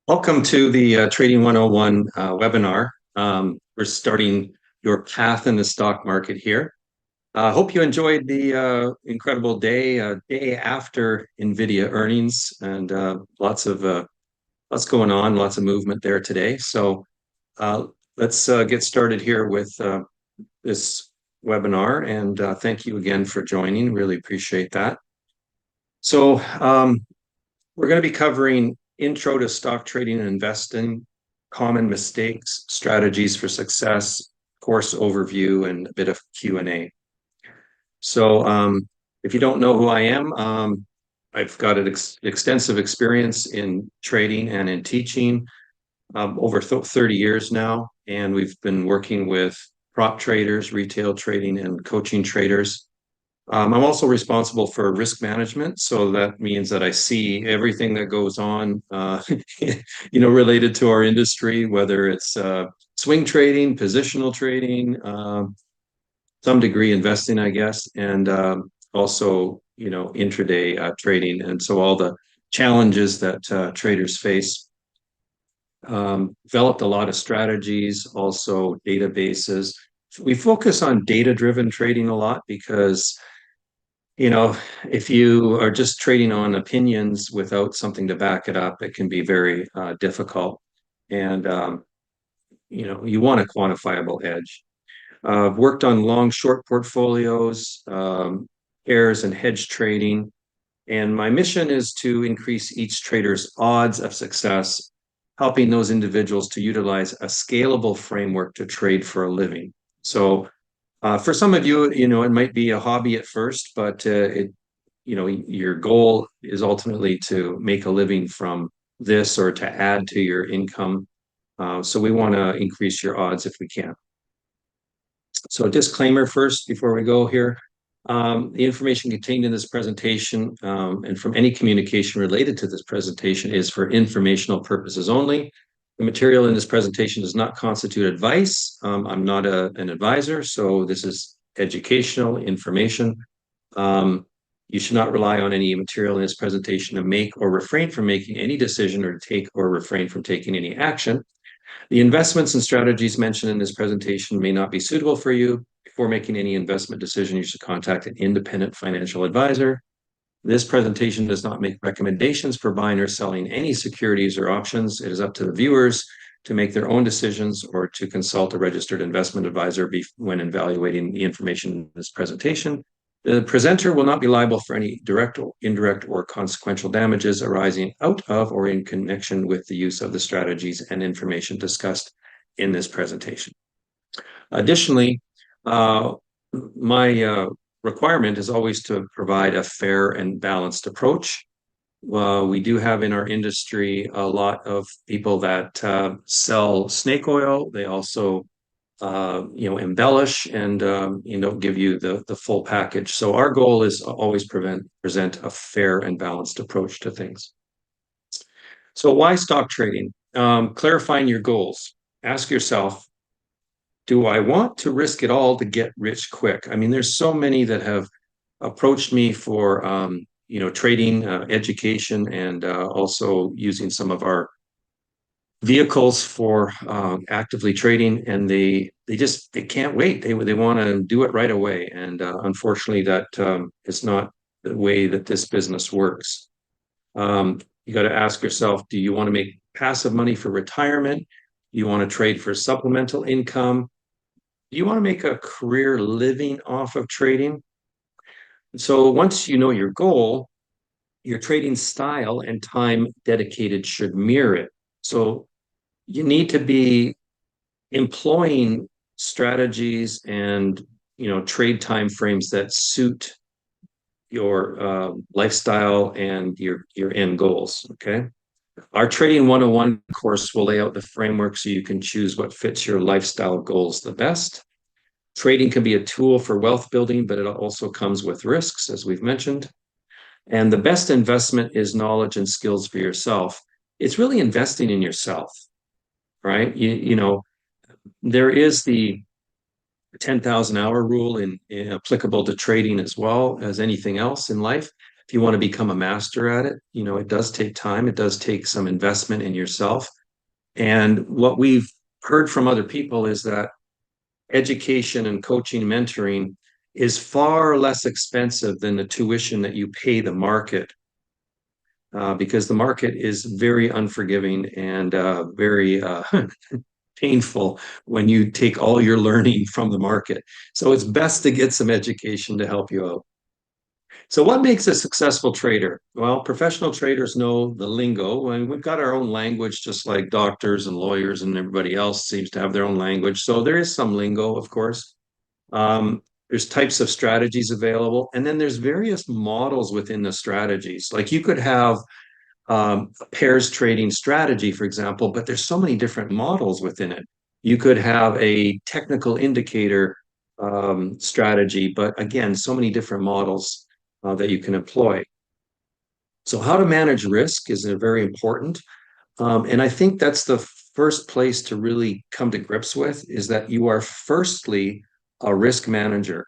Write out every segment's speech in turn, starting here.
Welcome to the Trading 101 webinar. We're starting your path in the stock market here. I hope you enjoyed the incredible day after NVIDIA earnings, and lots going on, lots of movement there today. So uh, let's get started here with this webinar, and thank you again for joining. Really appreciate that. So we're going to be covering intro to stock trading and investing, common mistakes, strategies for success, course overview, and a bit of Q&A. So if you don't know who I am, I've got an extensive experience in trading and in teaching over 30 years now, and we've been working with prop traders, retail trading, and coaching traders. I'm also responsible for risk management, so that means that I see everything that goes on, related to our industry, whether it's swing trading, positional trading, some degree investing, I guess, and also, intraday trading, and so all the challenges that traders face. Developed a lot of strategies, also databases. We focus on data-driven trading a lot because if you are just trading on opinions without something to back it up, it can be very difficult. And, you want a quantifiable edge. I've worked on long short portfolios, pairs and hedge trading. And my mission is to increase each trader's odds of success, helping those individuals to utilize a scalable framework to trade for a living. So for some of you, it might be a hobby at first, but your goal is ultimately to make a living from this or to add to your income. So we want to increase your odds if we can. So a disclaimer first before we go here. The information contained in this presentation and from any communication related to this presentation is for informational purposes only. The material in this presentation does not constitute advice. I'm not an advisor, so this is educational information. You should not rely on any material in this presentation to make or refrain from making any decision or to take or refrain from taking any action. The investments and strategies mentioned in this presentation may not be suitable for you. Before making any investment decision, you should contact an independent financial advisor. This presentation does not make recommendations for buying or selling any securities or options. It is up to the viewers to make their own decisions or to consult a registered investment advisor when evaluating the information in this presentation. The presenter will not be liable for any direct, or indirect, or consequential damages arising out of or in connection with the use of the strategies and information discussed in this presentation. Additionally, my requirement is always to provide a fair and balanced approach. We do have in our industry a lot of people that sell snake oil. They also embellish and give you the full package. So our goal is always present a fair and balanced approach to things. So why stock trading? Clarifying your goals. Ask yourself, do I want to risk it all to get rich quick? I mean, there's so many that have approached me for trading, education, and also using some of our vehicles for actively trading, and they can't wait. They want to do it right away, and unfortunately, that is not the way that this business works. You got to ask yourself: do you want to make passive money for retirement? You want to trade for supplemental income? Do you want to make a career living off of trading? So once you know your goal, your trading style and time dedicated should mirror it. So you need to be employing strategies and trade time frames that suit your lifestyle and your end goals. Okay. Our Trading 101 course will lay out the framework so you can choose what fits your lifestyle goals the best. Trading can be a tool for wealth building, but it also comes with risks, as we've mentioned. And the best investment is knowledge and skills for yourself. It's really investing in yourself, right? There is the 10,000 hour rule in applicable to trading as well as anything else in life. if you want to become a master at it, it does take time. It does take some investment in yourself. And what we've heard from other people is that education and coaching and mentoring is far less expensive than the tuition that you pay the market, because the market is very unforgiving and very painful when you take all your learning from the market. So it's best to get some education to help you out. So what makes a successful trader? Well, professional traders know the lingo, and we've got our own language, just like doctors and lawyers and everybody else seems to have their own language. So there is some lingo, of course. There's types of strategies available, and then there's various models within the strategies. Like you could have a pairs trading strategy, for example, but there's so many different models within it. You could have a technical indicator strategy, but again, so many different models that you can employ. So, how to manage risk is very important. And I think that's the first place to really come to grips with is that you are firstly a risk manager.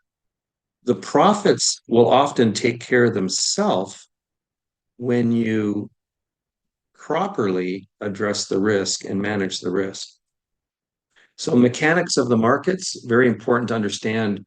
The profits will often take care of themselves when you properly address the risk and manage the risk. So mechanics of the markets, very important to understand,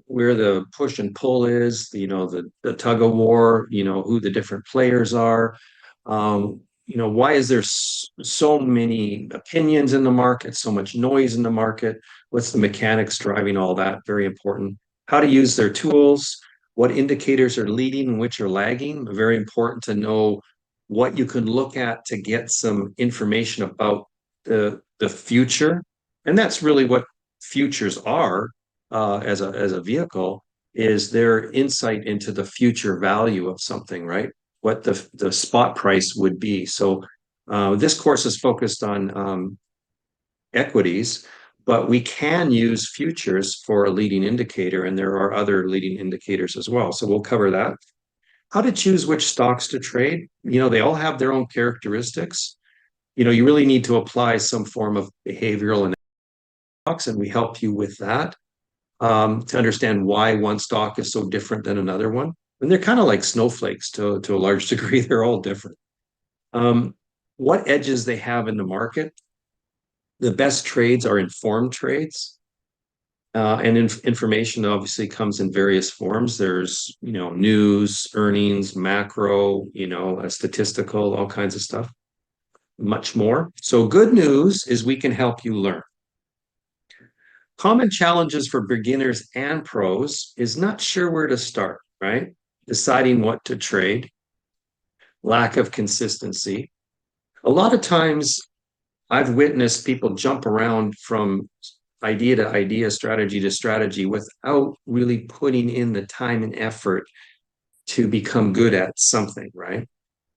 where the push and pull is, the tug of war, who the different players are. Why is there so many opinions in the market, so much noise in the market? What's the mechanics driving all that? Very important. How to use their tools, what indicators are leading and which are lagging. Very important to know what you can look at to get some information about the future. And that's really what futures are, as a vehicle, is their insight into the future value of something, right? What the spot price would be. So this course is focused on equities, but we can use futures for a leading indicator, and there are other leading indicators as well. So we'll cover that. How to choose which stocks to trade. They all have their own characteristics. You really need to apply some form of behavioral and stocks, and we help you with that, to understand why one stock is so different than another one. And they're kind of like snowflakes to a large degree. They're all different. Um, what edges they have in the market. The best trades are informed trades. And information obviously comes in various forms. There's, news, earnings, macro, statistical, all kinds of stuff, much more. So good news is we can help you learn. Common challenges for beginners and pros is not sure where to start, right? Deciding what to trade, lack of consistency. A lot of times I've witnessed people jump around from idea to idea, strategy to strategy without really putting in the time and effort to become good at something, right?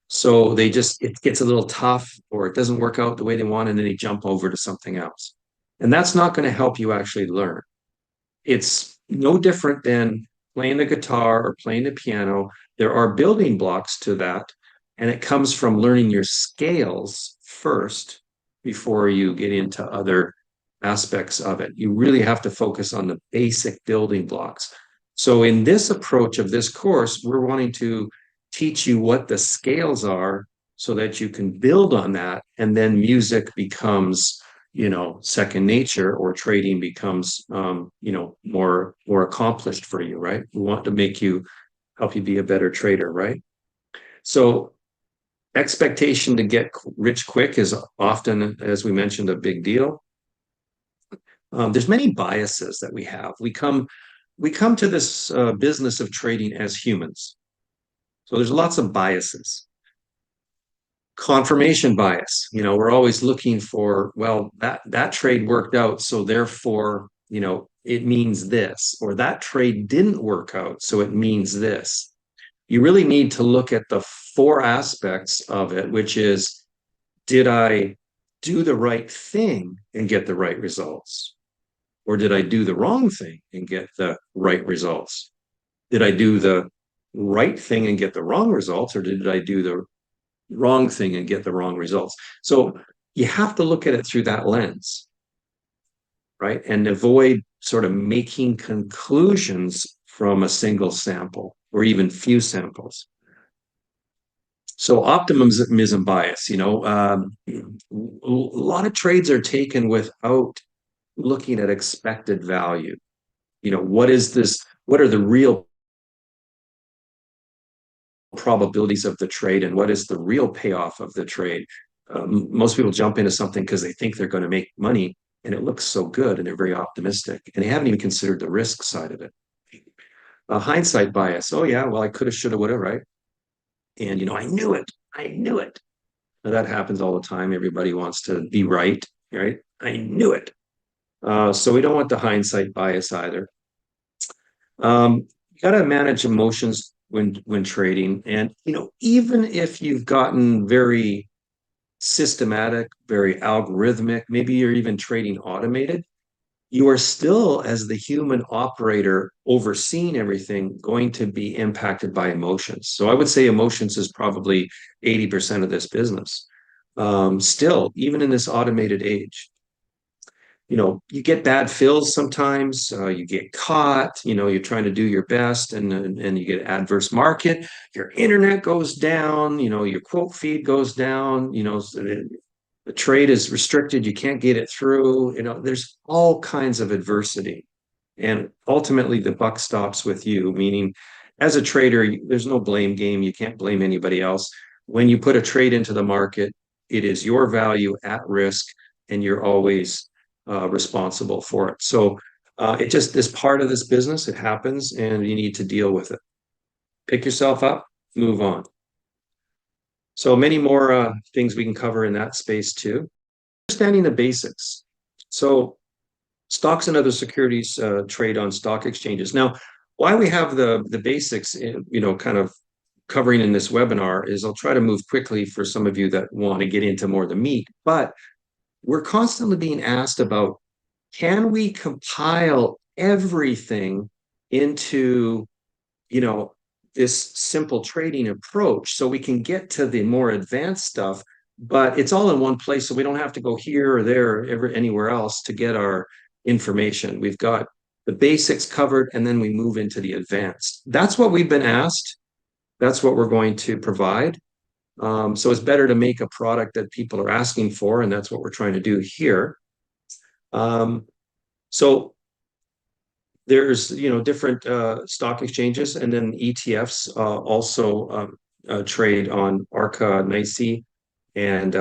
So it gets a little tough or it doesn't work out the way they want, and then they jump over to something else. And that's not going to help you actually learn. It's no different than playing the guitar or playing the piano. There are building blocks to that, and it comes from learning your scales first before you get into other aspects of it. You really have to focus on the basic building blocks. So in this approach of this course, we're wanting to teach you what the scales are so that you can build on that, and then music becomes second nature, or trading becomes more accomplished for you, right? We want to help you be a better trader, right? So expectation to get rich quick is often, as we mentioned, a big deal. There's many biases that we have. We come to this business of trading as humans. So there's lots of biases. Confirmation bias. We're always looking for, well, that trade worked out, so therefore, it means this, or that trade didn't work out, so it means this. You really need to look at the four aspects of it, which is, did I do the right thing and get the right results? Or did I do the wrong thing and get the right results? Did I do the right thing and get the wrong results, or did I do the wrong thing and get the wrong results? So you have to look at it through that lens, right? And avoid sort of making conclusions from a single sample or even few samples. So optimism bias, a lot of trades are taken without looking at expected value. What is this? What are the real probabilities of the trade and what is the real payoff of the trade? Most people jump into something because they think they're going to make money and it looks so good and they're very optimistic and they haven't even considered the risk side of it. Hindsight bias. Oh yeah, well I could have, should have, would have, right? And I knew it. I knew it. Now, that happens all the time. Everybody wants to be right, right? I knew it. So we don't want the hindsight bias either. You got to manage emotions when trading, and even if you've gotten very systematic, very algorithmic, maybe you're even trading automated, you are still, as the human operator overseeing everything, going to be impacted by emotions. So I would say emotions is probably 80% of this business. Still, even in this automated age, you get bad fills sometimes, you get caught, you're trying to do your best and you get adverse market, your internet goes down, your quote feed goes down, so the trade is restricted, you can't get it through, there's all kinds of adversity. And ultimately the buck stops with you, meaning as a trader, there's no blame game. You can't blame anybody else. When you put a trade into the market, it is your value at risk, and you're always responsible for it. So it just is part of this business. It happens, and you need to deal with it. Pick yourself up, move on. So many more things we can cover in that space too. Understanding the basics. So stocks and other securities trade on stock exchanges. Now, why we have the basics, kind of covering in this webinar is I'll try to move quickly for some of you that want to get into more of the meat, but we're constantly being asked about, can we compile everything into, this simple trading approach so we can get to the more advanced stuff, but it's all in one place. So we don't have to go here or there or anywhere else to get our information. We've got the basics covered and then we move into the advanced. That's what we've been asked. That's what we're going to provide. So it's better to make a product that people are asking for, and that's what we're trying to do here. So there's different stock exchanges, and then ETFs also trade on ARCA, NYSE, and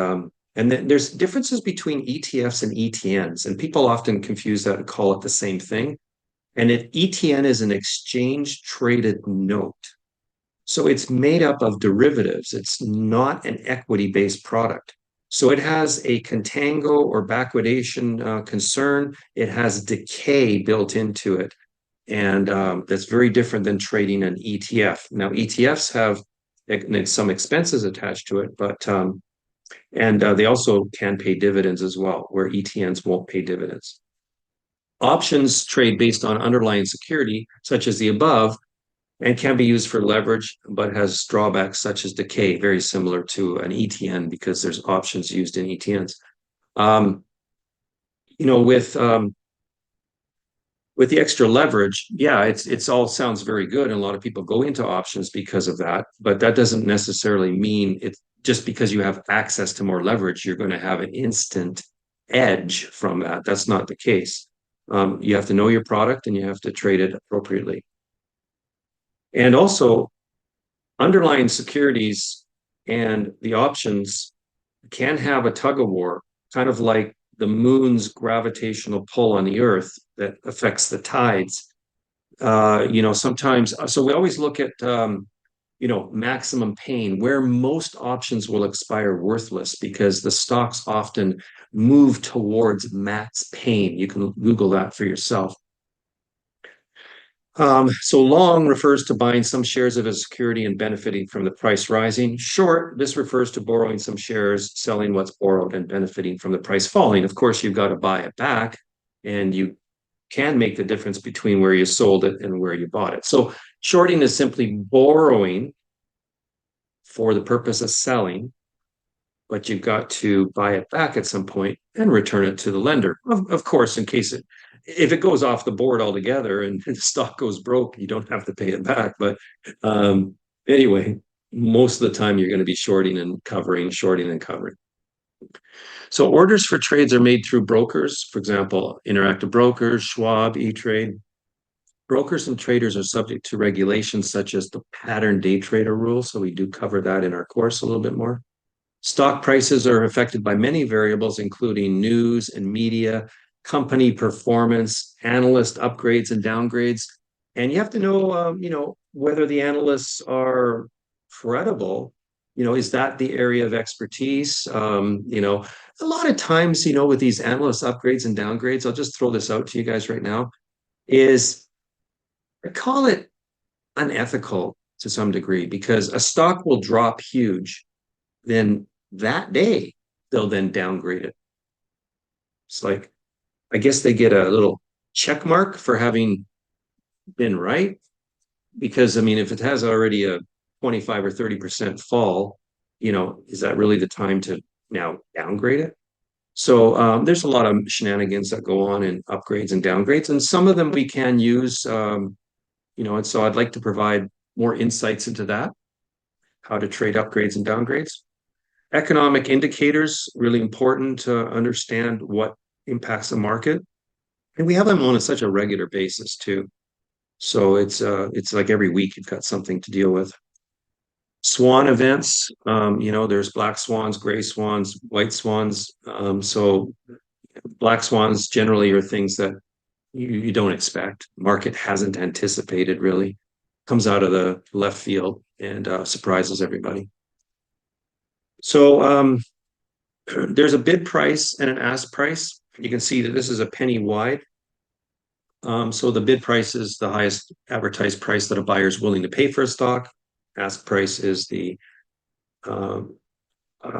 then there's differences between ETFs and ETNs, and people often confuse that and call it the same thing. And ETN is an exchange traded note. So it's made up of derivatives. It's not an equity-based product. So it has a contango or backwardation concern. It has decay built into it. And that's very different than trading an ETF. Now, ETFs have some expenses attached to it, but they also can pay dividends as well, where ETNs won't pay dividends. Options trade based on underlying security, such as the above, and can be used for leverage, but has drawbacks such as decay, very similar to an ETN because there's options used in ETNs. With the extra leverage, yeah, it's all sounds very good, and a lot of people go into options because of that. But that doesn't necessarily mean it's just because you have access to more leverage, you're going to have an instant edge from that. That's not the case. You have to know your product and you have to trade it appropriately. And also, underlying securities and the options can have a tug of war, kind of like the moon's gravitational pull on the earth that affects the tides. Sometimes, so we always look at, maximum pain, where most options will expire worthless because the stocks often move towards max pain. You can Google that for yourself. So long refers to buying some shares of a security and benefiting from the price rising. Short, this refers to borrowing some shares, selling what's borrowed, and benefiting from the price falling. Of course, you've got to buy it back, and you can make the difference between where you sold it and where you bought it. So shorting is simply borrowing for the purpose of selling, but you've got to buy it back at some point and return it to the lender. Of course, in case if it goes off the board altogether and the stock goes broke, you don't have to pay it back. But um, anyway, most of the time you're going to be shorting and covering, shorting and covering. So orders for trades are made through brokers, for example, Interactive Brokers, Schwab, E-Trade. Brokers and traders are subject to regulations such as the pattern day trader rule. So we do cover that in our course a little bit more. Stock prices are affected by many variables, including news and media, company performance, analyst upgrades and downgrades. And you have to know, whether the analysts are credible. Is that the area of expertise? A lot of times, with these analyst upgrades and downgrades, I'll just throw this out to you guys right now, is I call it unethical to some degree because a stock will drop huge, then that day they'll then downgrade it. It's like, I guess they get a little check mark for having been right. Because I mean, if it has already a 25 or 30% fall, is that really the time to now downgrade it? So there's a lot of shenanigans that go on in upgrades and downgrades, and some of them we can use, and so I'd like to provide more insights into that, how to trade upgrades and downgrades. Economic indicators, really important to understand what impacts the market. And we have them on such a regular basis too. So it's like every week you've got something to deal with. Swan events, there's black swans, gray swans, white swans. So black swans generally are things that you don't expect. Market hasn't anticipated really. Comes out of the left field and surprises everybody. So there's a bid price and an ask price. You can see that this is a penny wide. So the bid price is the highest advertised price that a buyer is willing to pay for a stock. Ask price is the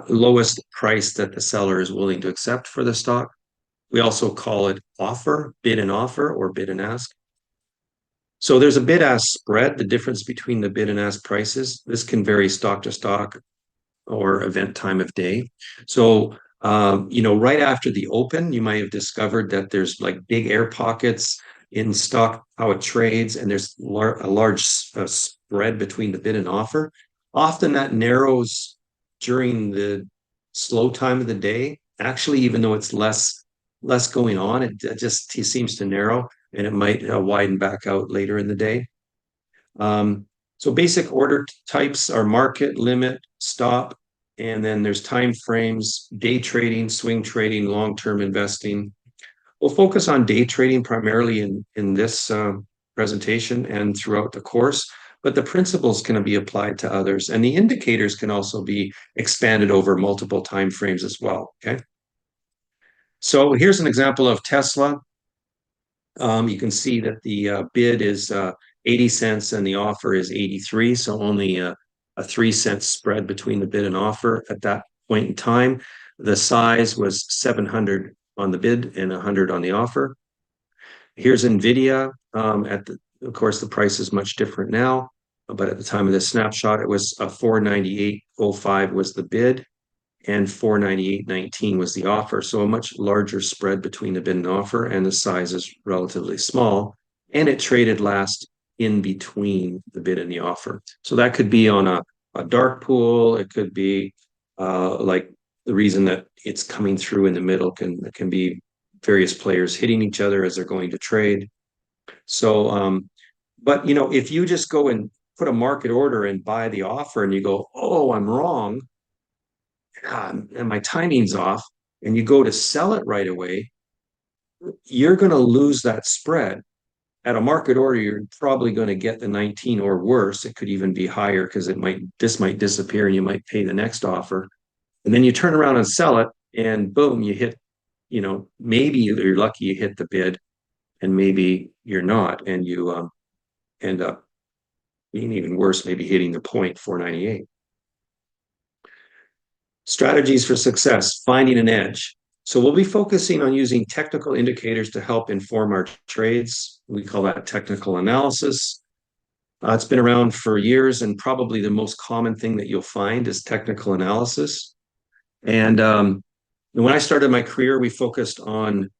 lowest price that the seller is willing to accept for the stock. We also call it offer, bid and offer, or bid and ask. So there's a bid-ask spread, the difference between the bid and ask prices. This can vary stock to stock or event time of day. So, right after the open, you might have discovered that there's like big air pockets in stock, how it trades, and there's a large spread between the bid and offer. Often that narrows during the slow time of the day. Actually, even though it's less going on, it just seems to narrow, and it might widen back out later in the day. So basic order types are market, limit, stop, and then there's time frames, day trading, swing trading, long-term investing. We'll focus on day trading primarily in this presentation and throughout the course, but the principles can be applied to others, and the indicators can also be expanded over multiple time frames as well, okay? So here's an example of Tesla. You can see that the bid is 80 cents and the offer is 83, so only a 3-cent spread between the bid and offer at that point in time. The size was 700 on the bid and 100 on the offer. Here's NVIDIA. Of course, the price is much different now, but at the time of this snapshot, it was 498.05 was the bid and 498.19 was the offer. So a much larger spread between the bid and offer, and the size is relatively small. And it traded last in between the bid and the offer. So that could be on a dark pool. It could be like the reason that it's coming through in the middle can be various players hitting each other as they're going to trade. So, but if you just go and put a market order and buy the offer and you go, oh, I'm wrong, and my timing's off, and you go to sell it right away, you're going to lose that spread. At a market order, you're probably going to get the 19 or worse. It could even be higher because this might disappear and you might pay the next offer. And then you turn around and sell it, and boom, you hit, maybe you're lucky you hit the bid, and maybe you're not, and you end up being even worse, maybe hitting the point 498. Strategies for success, finding an edge. So we'll be focusing on using technical indicators to help inform our trades. We call that technical analysis. It's been around for years, and probably the most common thing that you'll find is technical analysis. And when I started my career, we focused on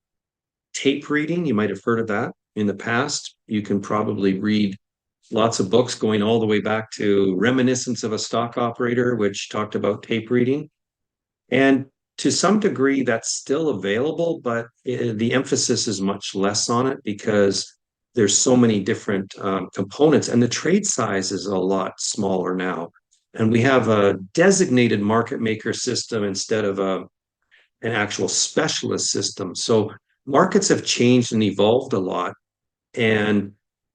tape reading. You might have heard of that in the past. You can probably read lots of books going all the way back to Reminiscence of a Stock Operator, which talked about tape reading. And to some degree, that's still available, but the emphasis is much less on it because there's so many different components, and the trade size is a lot smaller now. And we have a designated market maker system instead of an actual specialist system. So markets have changed and evolved a lot, and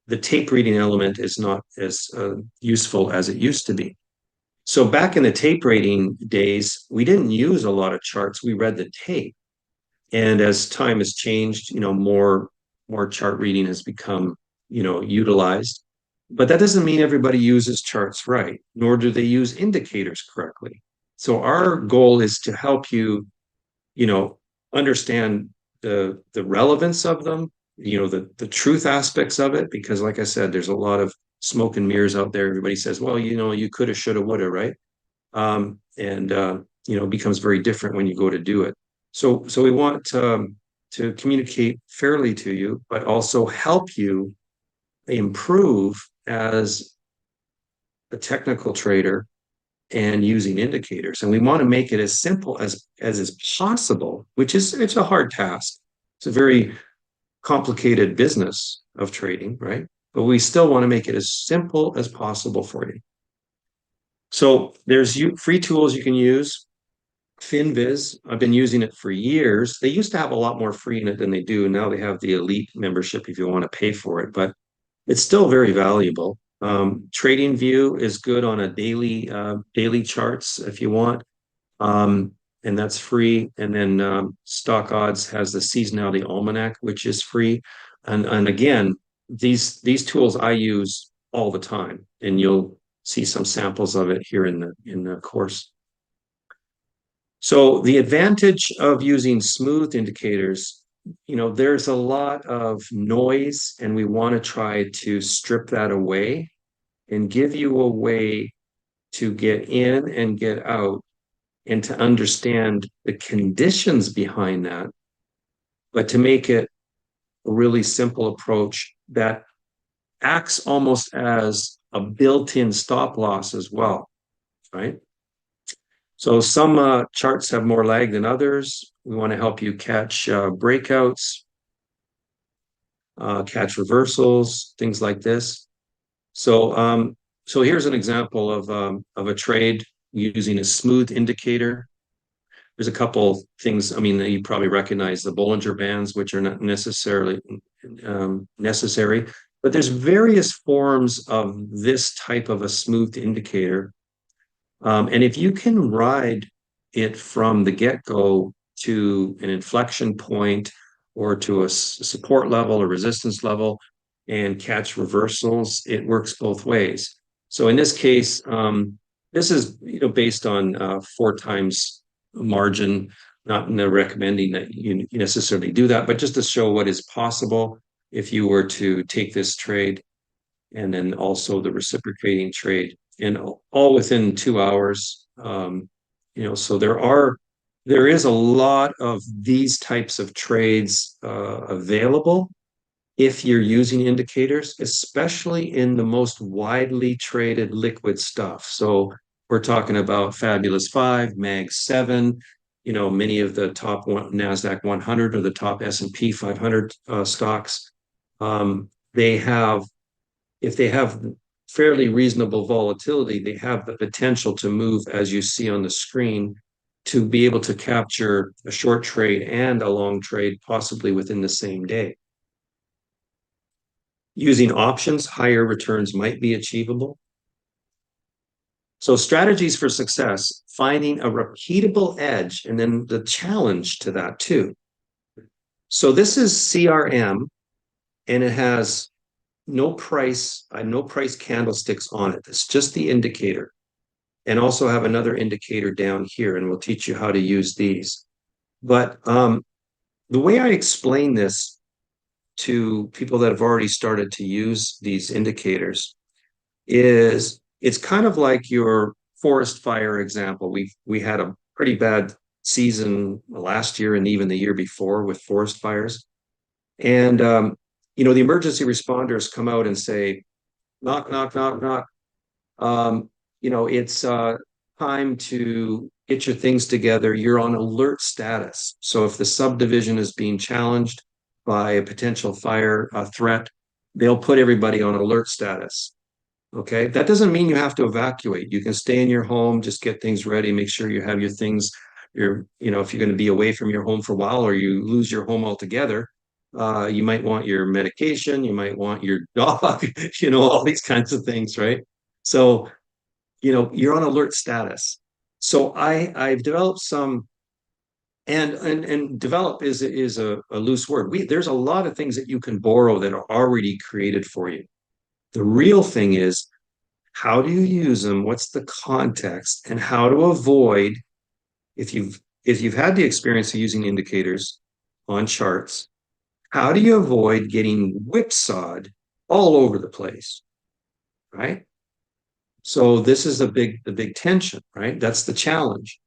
the tape reading element is not as useful as it used to be. So back in the tape reading days, we didn't use a lot of charts. We read the tape. And as time has changed, more chart reading has become, utilized. But that doesn't mean everybody uses charts right, nor do they use indicators correctly. So our goal is to help you, understand the relevance of them, the truth aspects of it, because like I said, there's a lot of smoke and mirrors out there. Everybody says, well, you coulda, shoulda, woulda, right? And it becomes very different when you go to do it. So we want to communicate fairly to you, but also help you improve as a technical trader and using indicators. And we want to make it as simple as is possible, which is it's a hard task. It's a very complicated business of trading, right? But we still want to make it as simple as possible for you. So there's free tools you can use. FinViz, I've been using it for years. They used to have a lot more free in it than they do. Now they have the elite membership if you want to pay for it, but it's still very valuable. TradingView is good on a daily charts if you want, and that's free. And then StockOdds has the seasonality almanac, which is free. And again, these tools I use all the time, and you'll see some samples of it here in the course. So the advantage of using smooth indicators, there's a lot of noise, and we want to try to strip that away and give you a way to get in and get out and to understand the conditions behind that, but to make it a really simple approach that acts almost as a built-in stop loss as well, right? So some charts have more lag than others. We want to help you catch breakouts, catch reversals, things like this. So here's an example of a trade using a smooth indicator. There's a couple things. I mean, you probably recognize the Bollinger Bands, which are not necessarily necessary, but there's various forms of this type of a smooth indicator. And if you can ride it from the get-go to an inflection point or to a support level or resistance level and catch reversals, it works both ways. So in this case, this is based on 4 times margin, not recommending that you necessarily do that, but just to show what is possible if you were to take this trade, and then also the reciprocating trade, and all within 2 hours. So there is a lot of these types of trades available if you're using indicators, especially in the most widely traded liquid stuff. So we're talking about Fabulous 5, Mag 7, many of the top NASDAQ 100 or the top S&P 500 stocks. If they have fairly reasonable volatility, they have the potential to move, as you see on the screen, to be able to capture a short trade and a long trade, possibly within the same day. Using options, higher returns might be achievable. So strategies for success, finding a repeatable edge, and then the challenge to that too. So this is CRM, and it has no price candlesticks on it. It's just the indicator. And also have another indicator down here, and we'll teach you how to use these. But the way I explain this to people that have already started to use these indicators is it's kind of like your forest fire example. We had a pretty bad season last year and even the year before with forest fires. And the emergency responders come out and say, knock, knock, knock, knock. It's time to get your things together. You're on alert status. So if the subdivision is being challenged by a potential fire threat, they'll put everybody on alert status. Okay. That doesn't mean you have to evacuate. You can stay in your home, just get things ready, make sure you have your things. If you're going to be away from your home for a while or you lose your home altogether, you might want your medication, you might want your dog, all these kinds of things, right? So, you're on alert status. So I've developed some, and develop is a loose word. There's a lot of things that you can borrow that are already created for you. The real thing is, how do you use them? What's the context, and how to avoid, if you've had the experience of using indicators on charts, how do you avoid getting whipsawed all over the place, right? So this is the big tension, right? That's the challenge.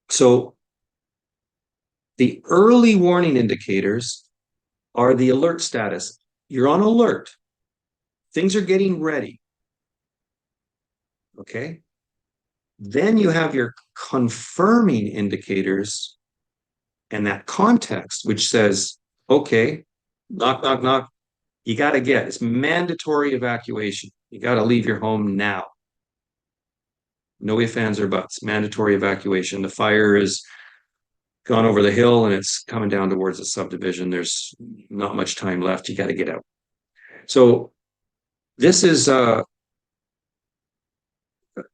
So the early warning indicators are the alert status. You're on alert. Things are getting ready. Okay. Then you have your confirming indicators and that context, which says, okay, knock, knock, knock. You got to it's mandatory evacuation. You got to leave your home now. No ifs, ands, or buts. Mandatory evacuation. The fire is gone over the hill and it's coming down towards the subdivision. There's not much time left. You got to get out. So this is a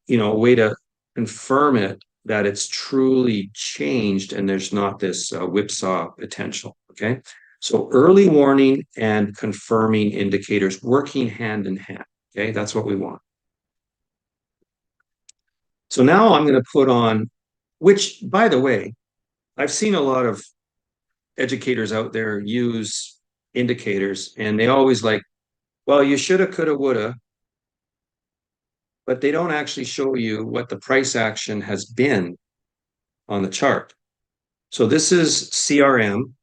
way to confirm it that it's truly changed and there's not this whipsaw potential. Okay. So early warning and confirming indicators working hand in hand. Okay. That's what we want. So now I'm going to put on, which, by the way, I've seen a lot of educators out there use indicators and they always like, well, you shoulda, coulda, woulda, but they don't actually show you what the price action has been on the chart. So this is CRM.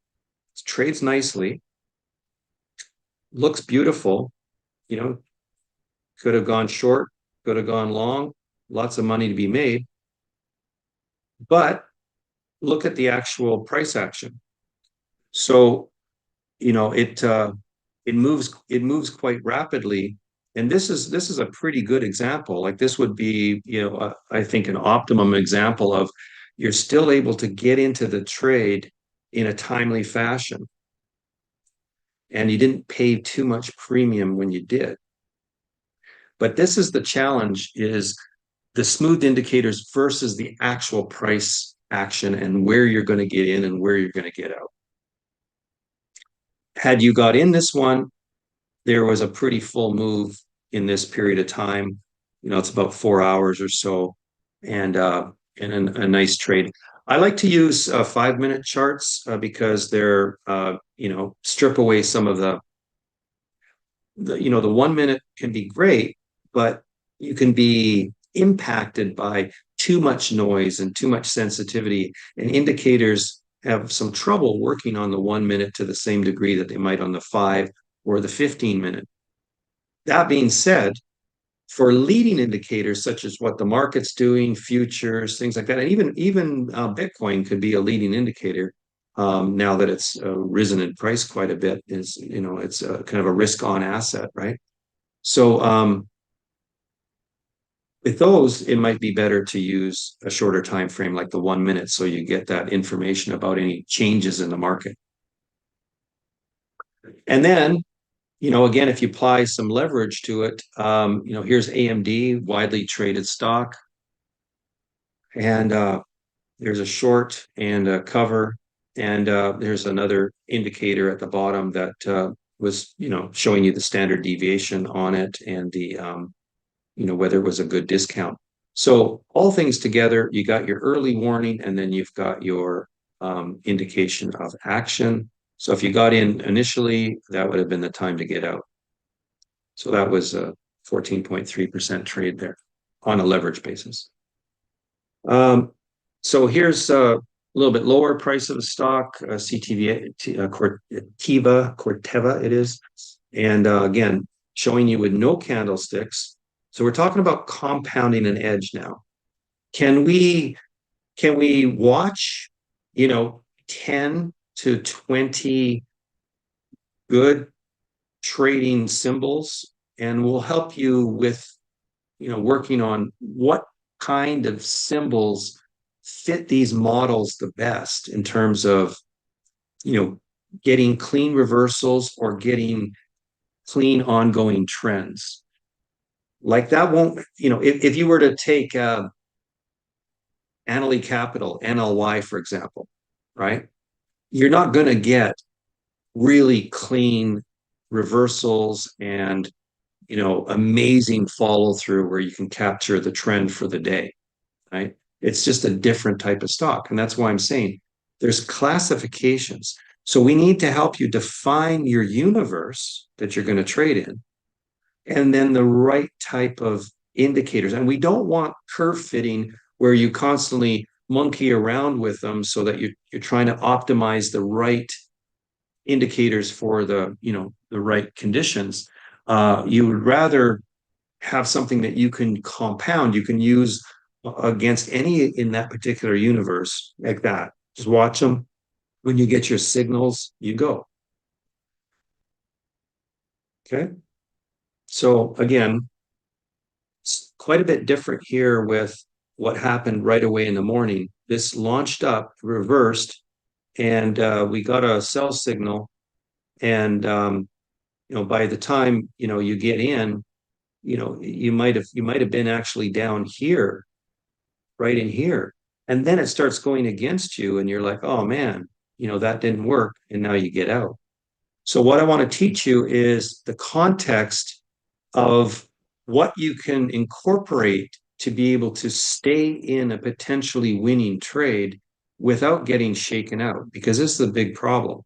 It trades nicely, looks beautiful, could have gone short, could have gone long, lots of money to be made. But look at the actual price action. So, it moves quite rapidly. And this is a pretty good example. Like this would be, I think an optimum example of you're still able to get into the trade in a timely fashion. And you didn't pay too much premium when you did. But this is the challenge, is the smooth indicators versus the actual price action and where you're going to get in and where you're going to get out. Had you got in this one, there was a pretty full move in this period of time. It's about 4 hours or so, and a nice trade. I like to use 5-minute charts because they're strip away some of the 1 minute can be great, but you can be impacted by too much noise and too much sensitivity, and indicators have some trouble working on the 1 minute to the same degree that they might on the 5 or the 15-minute. That being said, for leading indicators such as what the market's doing, futures, things like that, and even Bitcoin could be a leading indicator. Now that it's risen in price quite a bit, it's kind of a risk-on asset, right? So with those, it might be better to use a shorter time frame, like the 1 minute, so you get that information about any changes in the market. And then, again, if you apply some leverage to it, here's AMD, widely traded stock, and there's a short and a cover, and there's another indicator at the bottom that was, showing you the standard deviation on it and the whether it was a good discount. So all things together, you got your early warning, and then you've got your indication of action. So if you got in initially, that would have been the time to get out. So that was a 14.3% trade there on a leverage basis. So here's little bit lower price of the stock, Corteva it is. And again, showing you with no candlesticks. So we're talking about compounding an edge now. Can we watch, 10 to 20 good trading symbols, and we'll help you with, working on what kind of symbols fit these models the best in terms of, getting clean reversals or getting clean ongoing trends. Like that won't, if you were to take Annaly Capital, NLY, for example, right? You're not going to get really clean reversals and, amazing follow through where you can capture the trend for the day, right? It's just a different type of stock. And that's why I'm saying there's classifications. So we need to help you define your universe that you're going to trade in, and then the right type of indicators. And we don't want curve fitting where you constantly monkey around with them so that you're trying to optimize the right indicators for the right conditions. You would rather have something that you can compound, you can use against any in that particular universe, like that. Just watch them. When you get your signals, you go. Okay. So again, it's quite a bit different here with what happened right away in the morning. This launched up, reversed, and we got a sell signal. And by the time you get in, you might have been actually down here, right in here, and then it starts going against you, and you're like, oh man, that didn't work, and now you get out. So what I want to teach you is the context of what you can incorporate to be able to stay in a potentially winning trade without getting shaken out, because this is the big problem.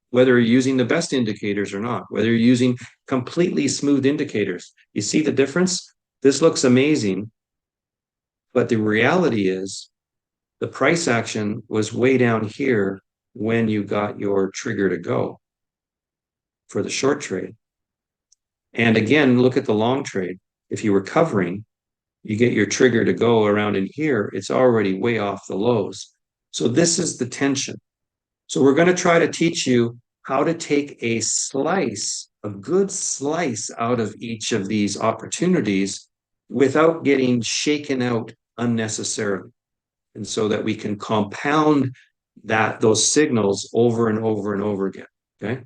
Whether you're using the best indicators or not, whether you're using completely smooth indicators, you see the difference? This looks amazing, but the reality is the price action was way down here when you got your trigger to go for the short trade. And again, look at the long trade. If you were covering, you get your trigger to go around in here, it's already way off the lows. So this is the tension. So we're going to try to teach you how to take a slice, a good slice out of each of these opportunities without getting shaken out unnecessarily. And so that we can compound those signals over and over and over again. Okay.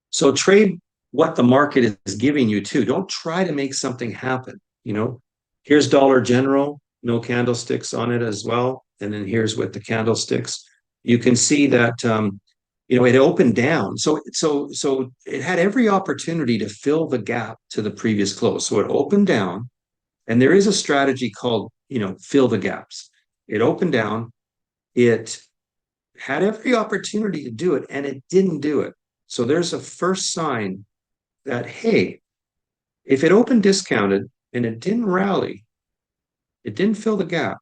So trade what the market is giving you too. Don't try to make something happen. Here's Dollar General, no candlesticks on it as well. And then here's with the candlesticks. You can see that it opened down. So it had every opportunity to fill the gap to the previous close. So it opened down, and there is a strategy called, fill the gaps. It opened down, it had every opportunity to do it, and it didn't do it. So there's a first sign that, hey, if it opened discounted and it didn't rally, it didn't fill the gap,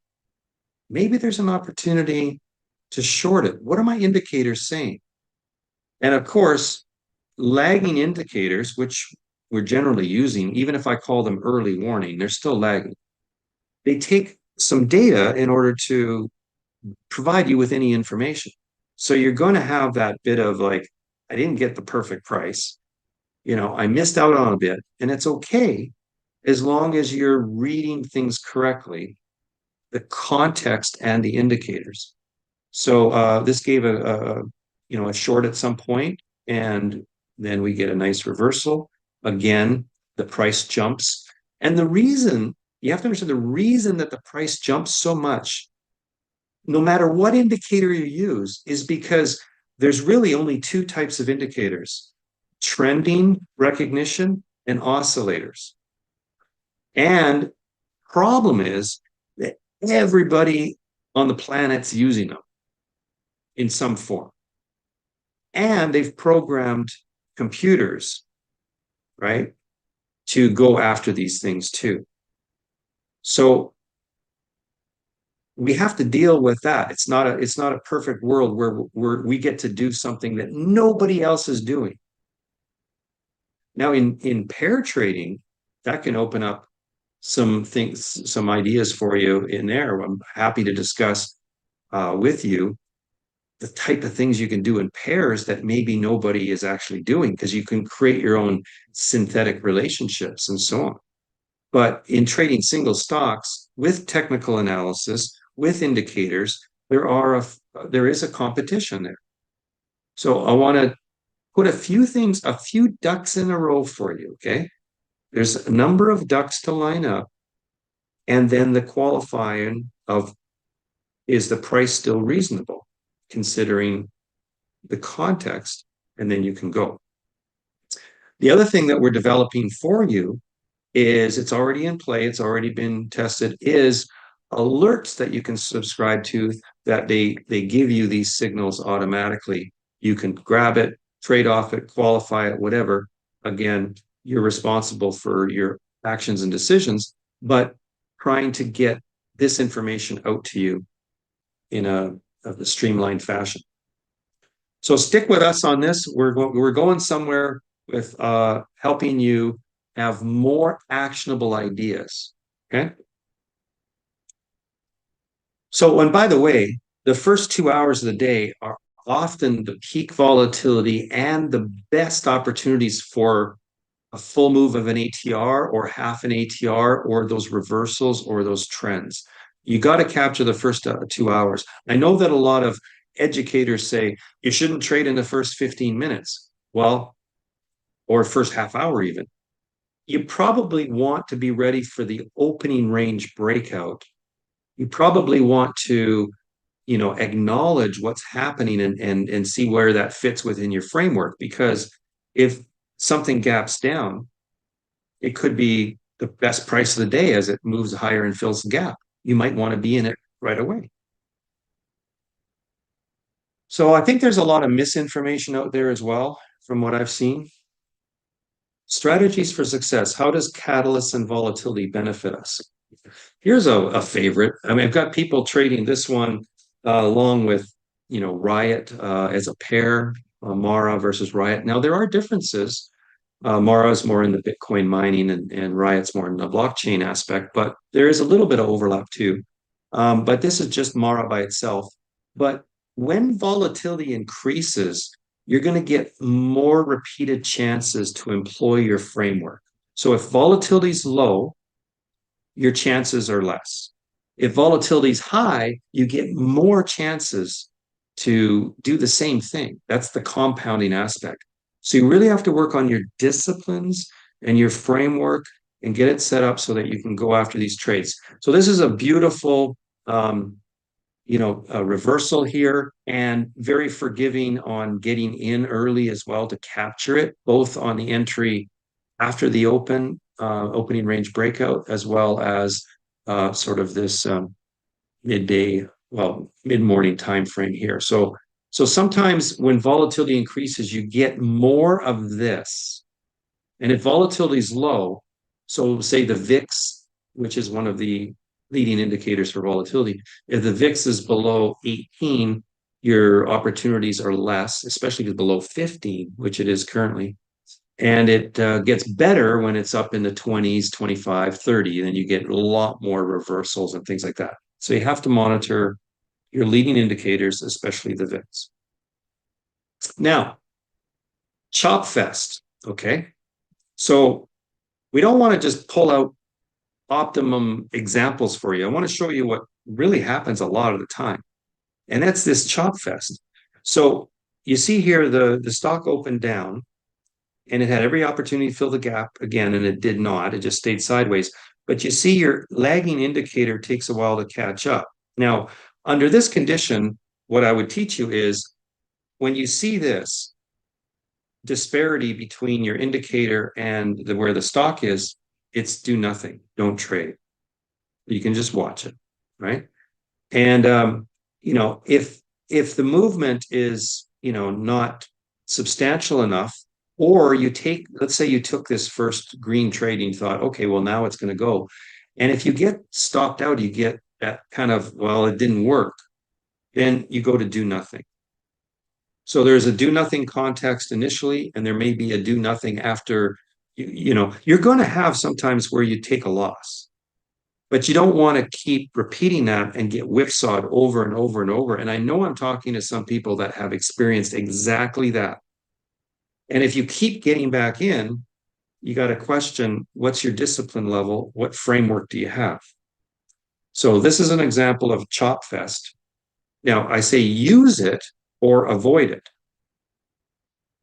maybe there's an opportunity to short it. What are my indicators saying? And of course, lagging indicators, which we're generally using, even if I call them early warning, they're still lagging. They take some data in order to provide you with any information. So you're going to have that bit of like, I didn't get the perfect price. I missed out on a bit, and it's okay as long as you're reading things correctly, the context and the indicators. So this gave a short at some point, and then we get a nice reversal. Again, the price jumps. And the reason, you have to understand the reason that the price jumps so much, no matter what indicator you use, is because there's really only two types of indicators: trending recognition and oscillators. And problem is that everybody on the planet's using them in some form. And they've programmed computers, right, to go after these things too. So we have to deal with that. It's not a perfect world where we get to do something that nobody else is doing. Now in pair trading, that can open up some things, some ideas for you in there. I'm happy to discuss with you the type of things you can do in pairs that maybe nobody is actually doing, because you can create your own synthetic relationships and so on. But in trading single stocks with technical analysis, with indicators, there is a competition there. So I want to put a few ducks in a row for you. Okay. There's a number of ducks to line up. And then the qualifying of, is the price still reasonable considering the context? And then you can go. The other thing that we're developing for you is, it's already in play, it's already been tested, is alerts that you can subscribe to, that they give you these signals automatically. You can grab it, trade off it, qualify it, whatever. Again, you're responsible for your actions and decisions, but trying to get this information out to you in a streamlined fashion. So stick with us on this. We're going somewhere with helping you have more actionable ideas. Okay. So, and by the way, the first 2 hours of the day are often the peak volatility and the best opportunities for a full move of an ATR or half an ATR or those reversals or those trends. You got to capture the first 2 hours. I know that a lot of educators say you shouldn't trade in the first 15 minutes. Well, or first half hour even. You probably want to be ready for the opening range breakout. You probably want to, acknowledge what's happening and see where that fits within your framework. Because if something gaps down, it could be the best price of the day as it moves higher and fills the gap. You might want to be in it right away. So I think there's a lot of misinformation out there as well, from what I've seen. Strategies for success. How does catalysts and volatility benefit us? Here's a favorite. I mean, I've got people trading this one along with, Riot as a pair, Mara versus Riot. Now, there are differences. Mara is more in the Bitcoin mining and Riot's more in the blockchain aspect, but there is a little bit of overlap too. But this is just Mara by itself. But when volatility increases, you're going to get more repeated chances to employ your framework. So if volatility is low, your chances are less. If volatility is high, you get more chances to do the same thing. That's the compounding aspect. So you really have to work on your disciplines and your framework and get it set up so that you can go after these trades. So this is a beautiful, a reversal here, and very forgiving on getting in early as well to capture it, both on the entry after the opening range breakout, as well as sort of this midday, well, mid-morning time frame here. So sometimes when volatility increases, you get more of this. And if volatility is low, so say the VIX, which is one of the leading indicators for volatility, if the VIX is below 18, your opportunities are less, especially if it's below 15, which it is currently. And it gets better when it's up in the 20s, 25, 30, and then you get a lot more reversals and things like that. So you have to monitor your leading indicators, especially the VIX. Now, chop fest, okay? So we don't want to just pull out optimum examples for you. I want to show you what really happens a lot of the time. And that's this chop fest. So you see here the stock opened down, and it had every opportunity to fill the gap again, and it did not. It just stayed sideways. But you see your lagging indicator takes a while to catch up. Now, under this condition, what I would teach you is, when you see this disparity between your indicator and where the stock is, it's do nothing. Don't trade. You can just watch it, right? And if the movement is not substantial enough, or you take, let's say you took this first green trade and you thought, okay, well, now it's going to go. And if you get stopped out, you get that kind of, well, it didn't work, then you go to do nothing. So there's a do nothing context initially, and there may be a do nothing after. You're going to have sometimes where you take a loss, but you don't want to keep repeating that and get whipsawed over and over and over. And I know I'm talking to some people that have experienced exactly that. And if you keep getting back in, you got to question, what's your discipline level? What framework do you have? So this is an example of chop fest. Now, I say use it or avoid it.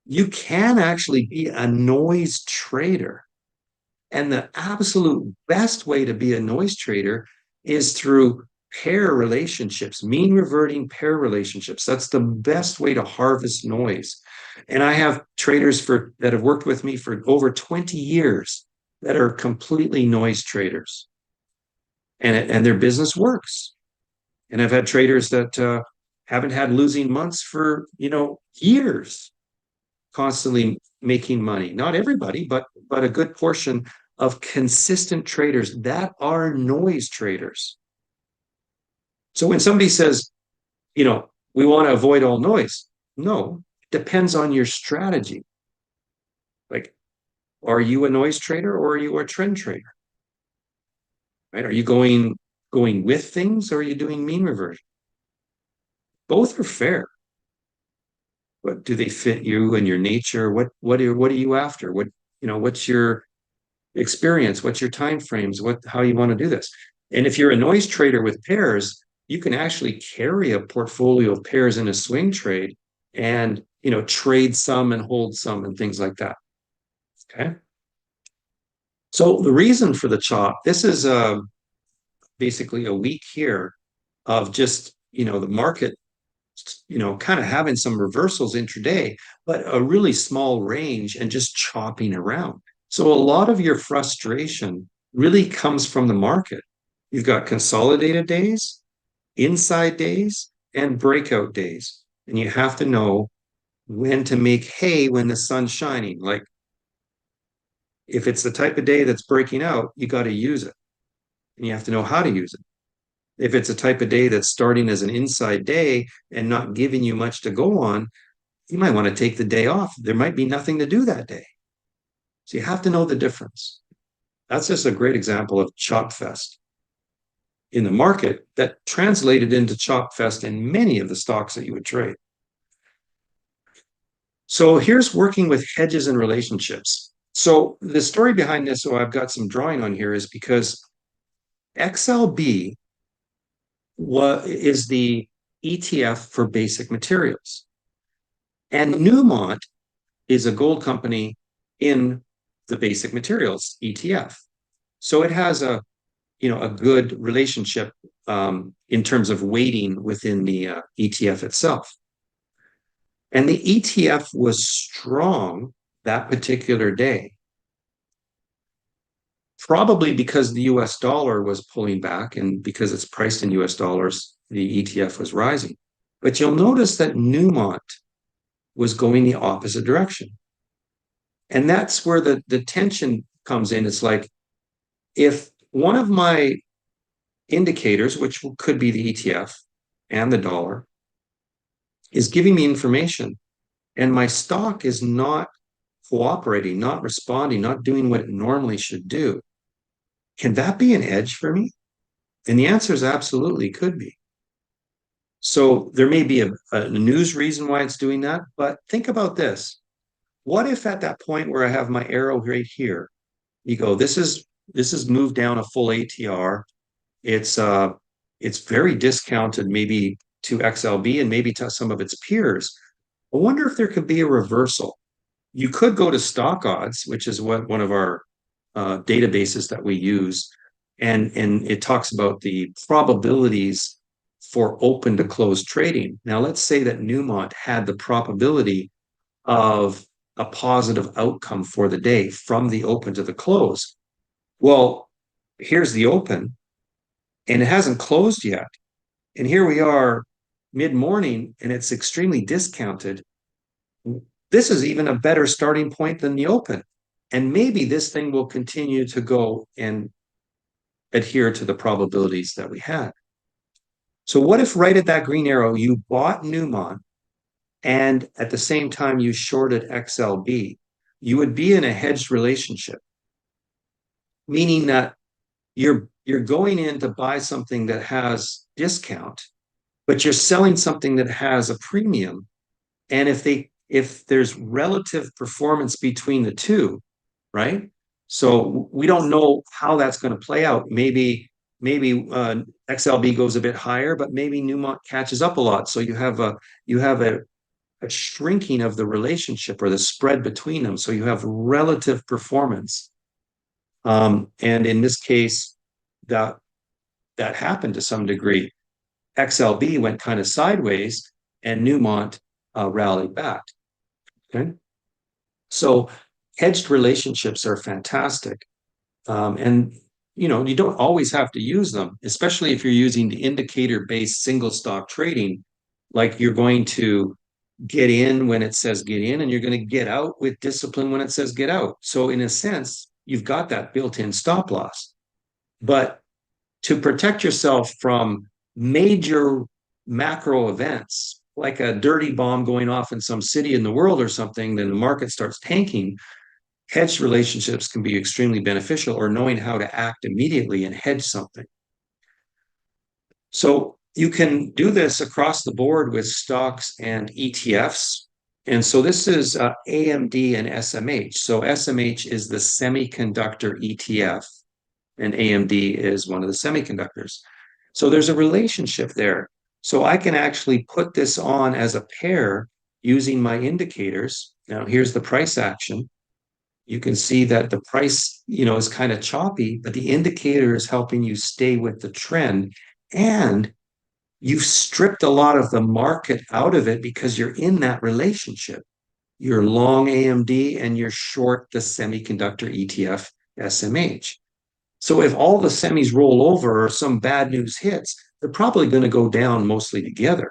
You can actually be a noise trader. And the absolute best way to be a noise trader is through pair relationships, mean reverting pair relationships. That's the best way to harvest noise. And I have traders that have worked with me for over 20 years that are completely noise traders. And their business works. And I've had traders that haven't had losing months for, years, constantly making money. Not everybody, but a good portion of consistent traders that are noise traders. So when somebody says, we want to avoid all noise, no, it depends on your strategy. Like, are you a noise trader or are you a trend trader? Right? Are you going with things or are you doing mean reversion? Both are fair. But do they fit you and your nature? What are you after? What's your experience? What's your time frames? How you want to do this? And if you're a noise trader with pairs, you can actually carry a portfolio of pairs in a swing trade and trade some and hold some and things like that. Okay. So the reason for the chop, this is basically a week here of just the market kind of having some reversals intraday, but a really small range and just chopping around. So a lot of your frustration really comes from the market. You've got consolidated days, inside days, and breakout days. And you have to know when to make hay when the sun's shining. Like, if it's the type of day that's breaking out, you got to use it. And you have to know how to use it. If it's a type of day that's starting as an inside day and not giving you much to go on, you might want to take the day off. There might be nothing to do that day. So you have to know the difference. That's just a great example of chop fest in the market that translated into chop fest in many of the stocks that you would trade. So here's working with hedges and relationships. So the story behind this, so I've got some drawing on here, is because XLB is the ETF for basic materials. And Newmont is a gold company in the basic materials ETF. So it has a good relationship in terms of weighting within the ETF itself. And the ETF was strong that particular day, probably because the US dollar was pulling back, and because it's priced in US dollars, the ETF was rising. But you'll notice that Newmont was going the opposite direction. And that's where the tension comes in. It's like, if one of my indicators, which could be the ETF and the dollar, is giving me information and my stock is not cooperating, not responding, not doing what it normally should do, can that be an edge for me? And the answer is absolutely could be. So there may be a news reason why it's doing that, but think about this. What if at that point where I have my arrow right here, you go, this is moved down a full ATR. It's very discounted, maybe to XLB and maybe to some of its peers. I wonder if there could be a reversal. You could go to StockOdds, which is one of our databases that we use, and it talks about the probabilities for open to close trading. Now, let's say that Newmont had the probability of a positive outcome for the day from the open to the close. Well, here's the open, and it hasn't closed yet. And here we are mid-morning, and it's extremely discounted. This is even a better starting point than the open. And maybe this thing will continue to go and adhere to the probabilities that we had. So what if right at that green arrow, you bought Newmont and at the same time you shorted XLB? You would be in a hedged relationship, meaning that you're going in to buy something that has discount, but you're selling something that has a premium. And if there's relative performance between the two, right? So we don't know how that's going to play out. Maybe XLB goes a bit higher, but maybe Newmont catches up a lot. So you have a shrinking of the relationship or the spread between them. So you have relative performance. And in this case, that that happened to some degree. XLB went kind of sideways, and Newmont rallied back. Okay, so hedged relationships are fantastic, and you don't always have to use them, especially if you're using the indicator-based single stock trading. Like you're going to get in when it says get in, and you're going to get out with discipline when it says get out. So in a sense, you've got that built-in stop loss. But to protect yourself from major macro events, like a dirty bomb going off in some city in the world or something, then the market starts tanking. Hedge relationships can be extremely beneficial, or knowing how to act immediately and hedge something. So you can do this across the board with stocks and ETFs. And so this is AMD and SMH. So SMH is the semiconductor ETF, and AMD is one of the semiconductors. So there's a relationship there. So I can actually put this on as a pair using my indicators. Now here's the price action. You can see that the price, is kind of choppy, but the indicator is helping you stay with the trend. And you've stripped a lot of the market out of it because you're in that relationship. You're long AMD and you're short the semiconductor ETF SMH. So if all the semis roll over or some bad news hits, they're probably going to go down mostly together.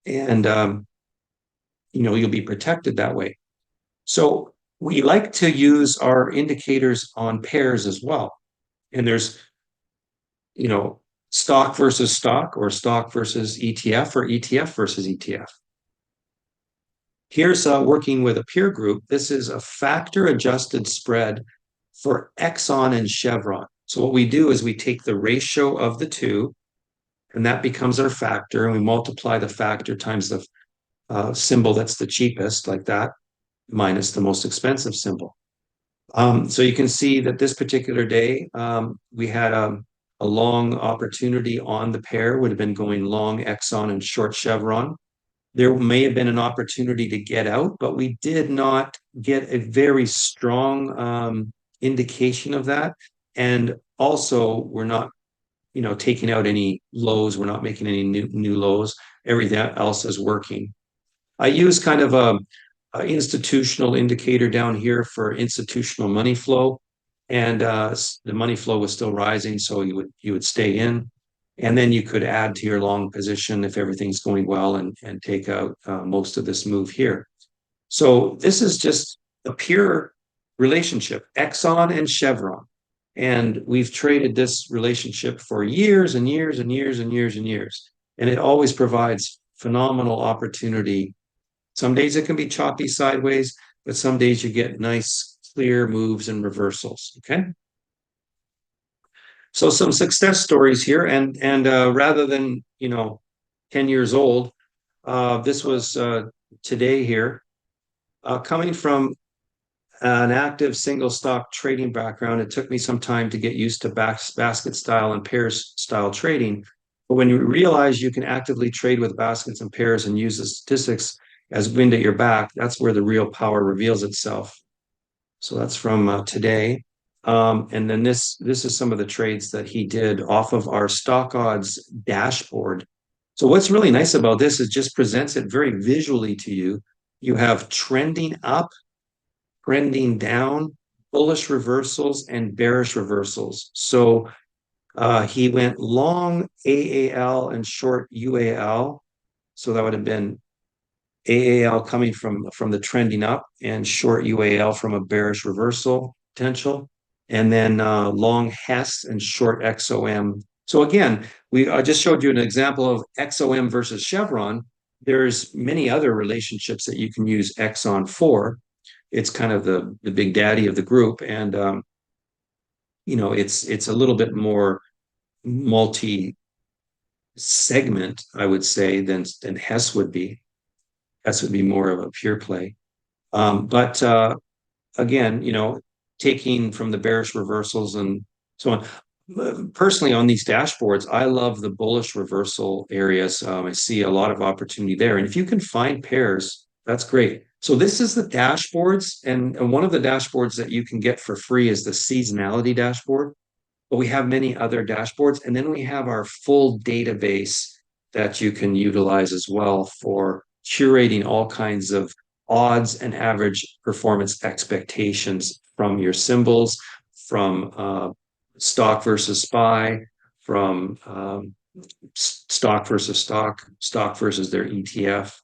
And, you'll be protected that way. So we like to use our indicators on pairs as well. And there's, stock versus stock, or stock versus ETF, or ETF versus ETF. Here's working with a peer group. This is a factor adjusted spread for Exxon and Chevron. So what we do is we take the ratio of the two, and that becomes our factor, and we multiply the factor times the symbol that's the cheapest, like that, minus the most expensive symbol. So you can see that this particular day, we had a long opportunity on the pair, would have been going long Exxon and short Chevron. There may have been an opportunity to get out, but we did not get a very strong indication of that. And also, we're not, taking out any lows. We're not making any new lows. Everything else is working. I use kind of a institutional indicator down here for institutional money flow, and the money flow was still rising, so you would stay in, and then you could add to your long position if everything's going well, and take out most of this move here. So this is just a pure relationship, Exxon and Chevron, and we've traded this relationship for years and years and years and years and years, and it always provides phenomenal opportunity. Some days it can be choppy sideways, but some days you get nice, clear moves and reversals. Okay. So some success stories here, and rather than 10 years old, this was today here. Coming from an active single stock trading background, it took me some time to get used to basket style and pairs style trading. But when you realize you can actively trade with baskets and pairs and use the statistics as wind at your back, that's where the real power reveals itself. So that's from today. And then this is some of the trades that he did off of our StockOdds dashboard. So what's really nice about this is just presents it very visually to you. You have trending up, trending down, bullish reversals, and bearish reversals. So he went long AAL and short UAL. So that would have been AAL coming from the trending up, and short UAL from a bearish reversal potential. And then long HES and short XOM So again, I just showed you an example of XOM versus Chevron. There's many other relationships that you can use Exxon for. It's kind of the big daddy of the group, and it's a little bit more multi segment, I would say, than Hess would be. Hess would be more of a pure play. But again, taking from the bearish reversals and so on. Personally, on these dashboards, I love the bullish reversal areas. I see a lot of opportunity there. And if you can find pairs, that's great. So this is the dashboards. And one of the dashboards that you can get for free is the seasonality dashboard. But we have many other dashboards. And then we have our full database that you can utilize as well for curating all kinds of odds and average performance expectations from your symbols, from stock versus SPY, from stock versus stock versus their ETF.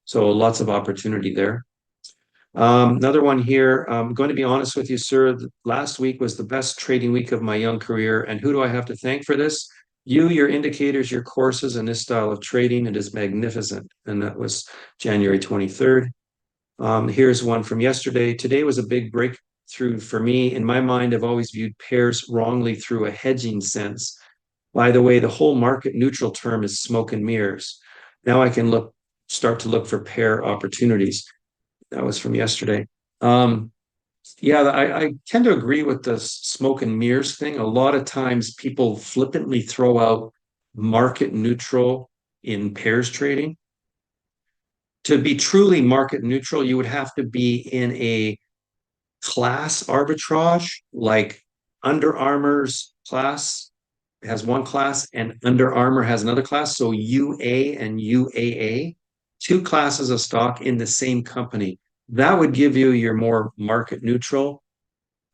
So lots of opportunity there. Another one here. I'm going to be honest with you, sir. Last week was the best trading week of my young career. And who do I have to thank for this? You, your indicators, your courses, and this style of trading. It is magnificent. And that was January 23rd. Here's one from yesterday. Today was a big breakthrough for me. In my mind, I've always viewed pairs wrongly through a hedging sense. By the way, the whole market neutral term is smoke and mirrors. Now I can start to look for pair opportunities. That was from yesterday. Yeah, I tend to agree with the smoke and mirrors thing. A lot of times people flippantly throw out market neutral in pairs trading. To be truly market neutral, you would have to be in a class arbitrage, like Under Armour's class has one class and Under Armour has another class. So UA and UAA, two classes of stock in the same company. That would give you your more market neutral.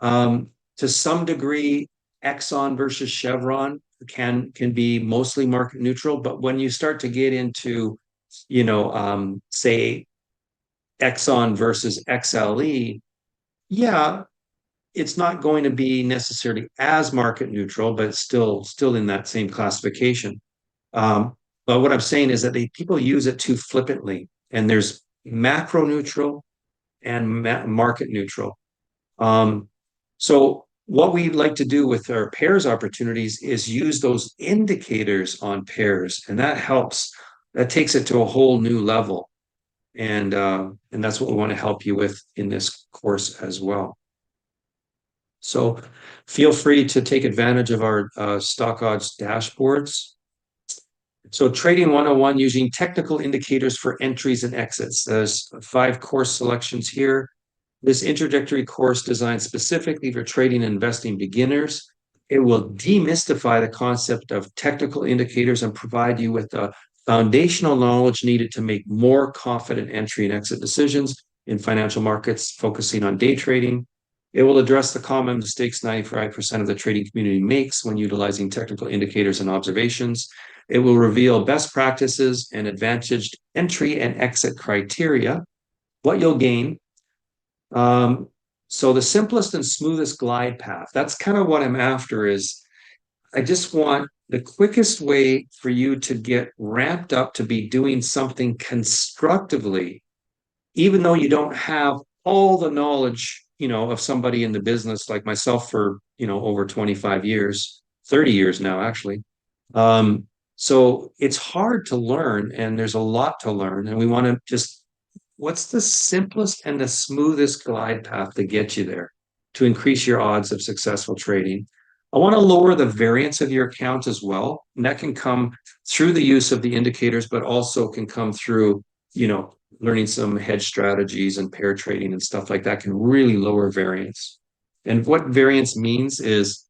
To some degree, Exxon versus Chevron can be mostly market neutral, but when you start to get into, say Exxon versus XLE, yeah, it's not going to be necessarily as market neutral, but it's still in that same classification. But what I'm saying is that people use it too flippantly, and there's macro neutral and market neutral. So what we like to do with our pairs opportunities is use those indicators on pairs, and that helps. That takes it to a whole new level, and that's what we want to help you with in this course as well. So feel free to take advantage of our StockOdds dashboards. So trading 101 using technical indicators for entries and exits. There's 5 course selections here. This introductory course designed specifically for trading and investing beginners. It will demystify the concept of technical indicators and provide you with the foundational knowledge needed to make more confident entry and exit decisions in financial markets, focusing on day trading. It will address the common mistakes 95% of the trading community makes when utilizing technical indicators and observations. It will reveal best practices and advantaged entry and exit criteria, what you'll gain. So the simplest and smoothest glide path, that's kind of what I'm after is I just want the quickest way for you to get ramped up to be doing something constructively, even though you don't have all the knowledge, of somebody in the business like myself for, over 25 years, 30 years now, actually. So it's hard to learn and there's a lot to learn. And we want to just, what's the simplest and the smoothest glide path to get you there to increase your odds of successful trading? I want to lower the variance of your account as well. And that can come through the use of the indicators, but also can come through, learning some hedge strategies and pair trading and stuff like that can really lower variance. And what variance means is,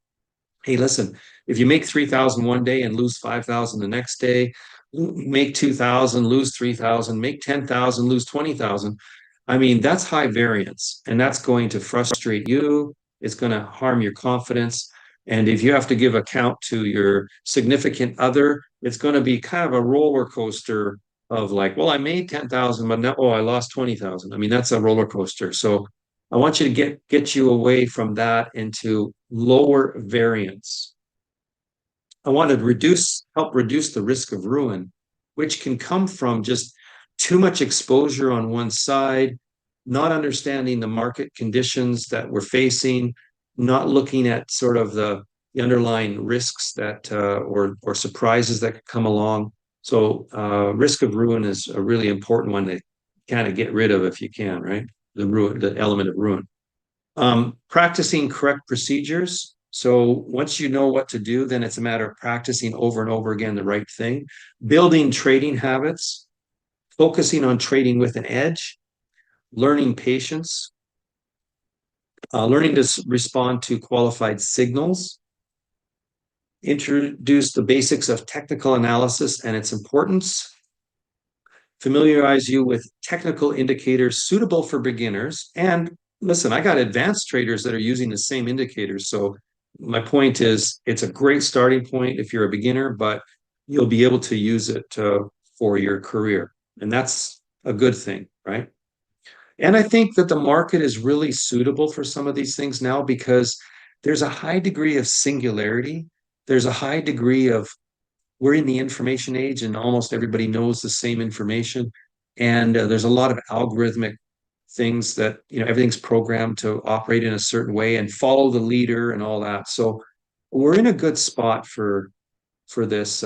hey, listen, if you make 3,000 one day and lose 5,000 the next day, make 2,000, lose 3,000, make 10,000, lose 20,000. I mean, that's high variance and that's going to frustrate you. It's going to harm your confidence. And if you have to give account to your significant other, it's going to be kind of a roller coaster of like, well, I made 10,000, but now, I lost 20,000. I mean, that's a roller coaster. So I want you to get you away from that into lower variance. I want to help reduce the risk of ruin, which can come from just too much exposure on one side, not understanding the market conditions that we're facing, not looking at sort of the underlying risks that or surprises that could come along. So risk of ruin is a really important one to kind of get rid of if you can, right? The element of ruin. Practicing correct procedures. So once you know what to do, then it's a matter of practicing over and over again the right thing. Building trading habits, focusing on trading with an edge, learning patience, learning to respond to qualified signals, introduce the basics of technical analysis and its importance, familiarize you with technical indicators suitable for beginners. And listen, I got advanced traders that are using the same indicators. So my point is, it's a great starting point if you're a beginner, but you'll be able to use it for your career. And that's a good thing, right? And I think that the market is really suitable for some of these things now because there's a high degree of singularity. There's a high degree of we're in the information age and almost everybody knows the same information. And there's a lot of algorithmic things that, everything's programmed to operate in a certain way and follow the leader and all that. So we're in a good spot for this,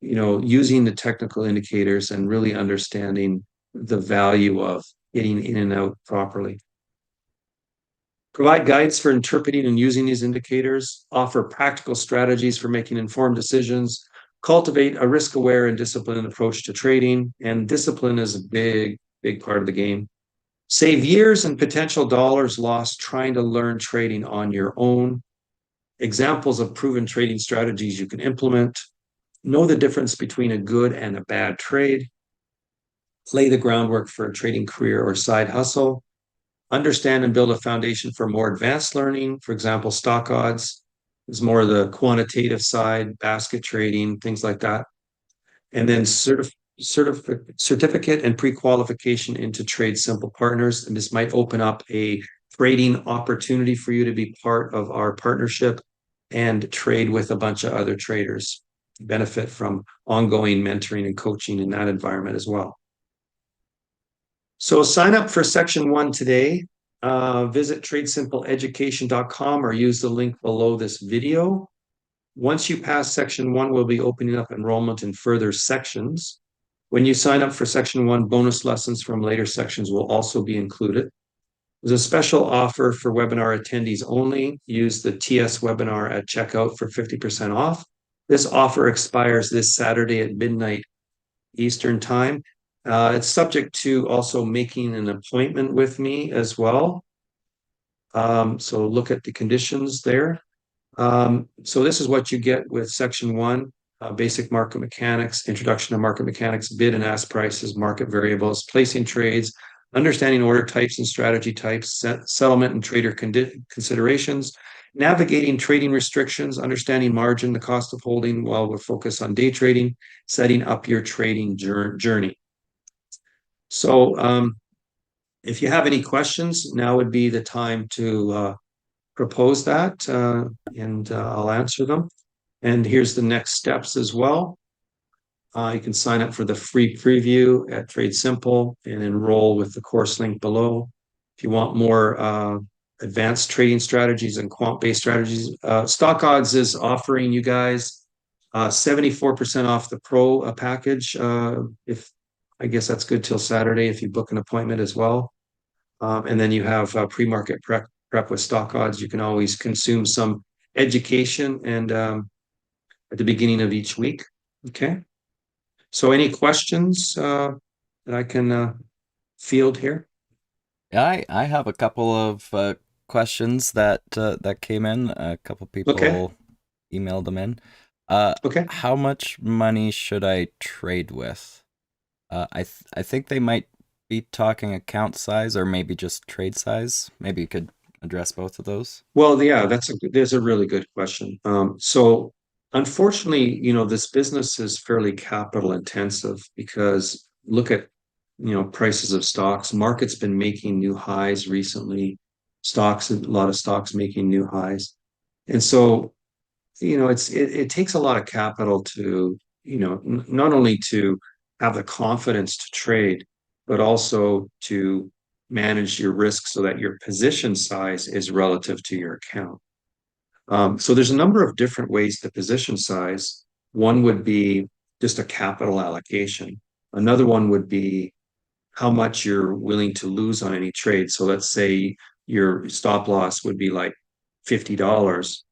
using the technical indicators and really understanding the value of getting in and out properly. Provide guides for interpreting and using these indicators, offer practical strategies for making informed decisions, cultivate a risk-aware and disciplined approach to trading. And discipline is a big, big part of the game. Save years and potential dollars lost trying to learn trading on your own. Examples of proven trading strategies you can implement. Know the difference between a good and a bad trade. Lay the groundwork for a trading career or side hustle. Understand and build a foundation for more advanced learning. For example, StockOdds is more of the quantitative side, basket trading, things like that. And then certificate and pre-qualification into TradeSimple partners. And this might open up a trading opportunity for you to be part of our partnership and trade with a bunch of other traders. Benefit from ongoing mentoring and coaching in that environment as well. So sign up for section 1 today. Visit tradesimpleeducation.com or use the link below this video. Once you pass section 1, we'll be opening up enrollment in further sections. When you sign up for section 1, bonus lessons from later sections will also be included. There's a special offer for webinar attendees only. Use the TS webinar at checkout for 50% off. This offer expires this Saturday at midnight Eastern time. It's subject to also making an appointment with me as well. So look at the conditions there. So this is what you get with section 1, basic market mechanics, introduction to market mechanics, bid and ask prices, market variables, placing trades, understanding order types and strategy types, settlement and trader considerations, navigating trading restrictions, understanding margin, the cost of holding while we're focused on day trading, setting up your trading journey. So if you have any questions, now would be the time to propose that and I'll answer them. And here's the next steps as well. You can sign up for the free preview at TradeSimple and enroll with the course link below. If you want more advanced trading strategies and quant-based strategies, StockOdds is offering you guys 74% off the pro package. If I guess that's good till Saturday if you book an appointment as well. And then you have pre-market prep with StockOdds. You can always consume some education and at the beginning of each week. Okay. So any questions that I can field here? Yeah, I have a couple of questions that came in. A couple people Okay. emailed them in. Okay. How much money should I trade with? I think they might be talking account size or maybe just trade size. Maybe you could address both of those. Well, yeah, there's a really good question. So unfortunately, this business is fairly capital intensive because look at, prices of stocks. Market's been making new highs recently. A lot of stocks making new highs. And so it takes a lot of capital to, not only to have the confidence to trade, but also to manage your risk so that your position size is relative to your account. So there's a number of different ways to position size. One would be just a capital allocation. Another one would be how much you're willing to lose on any trade. So let's say your stop loss would be like $50.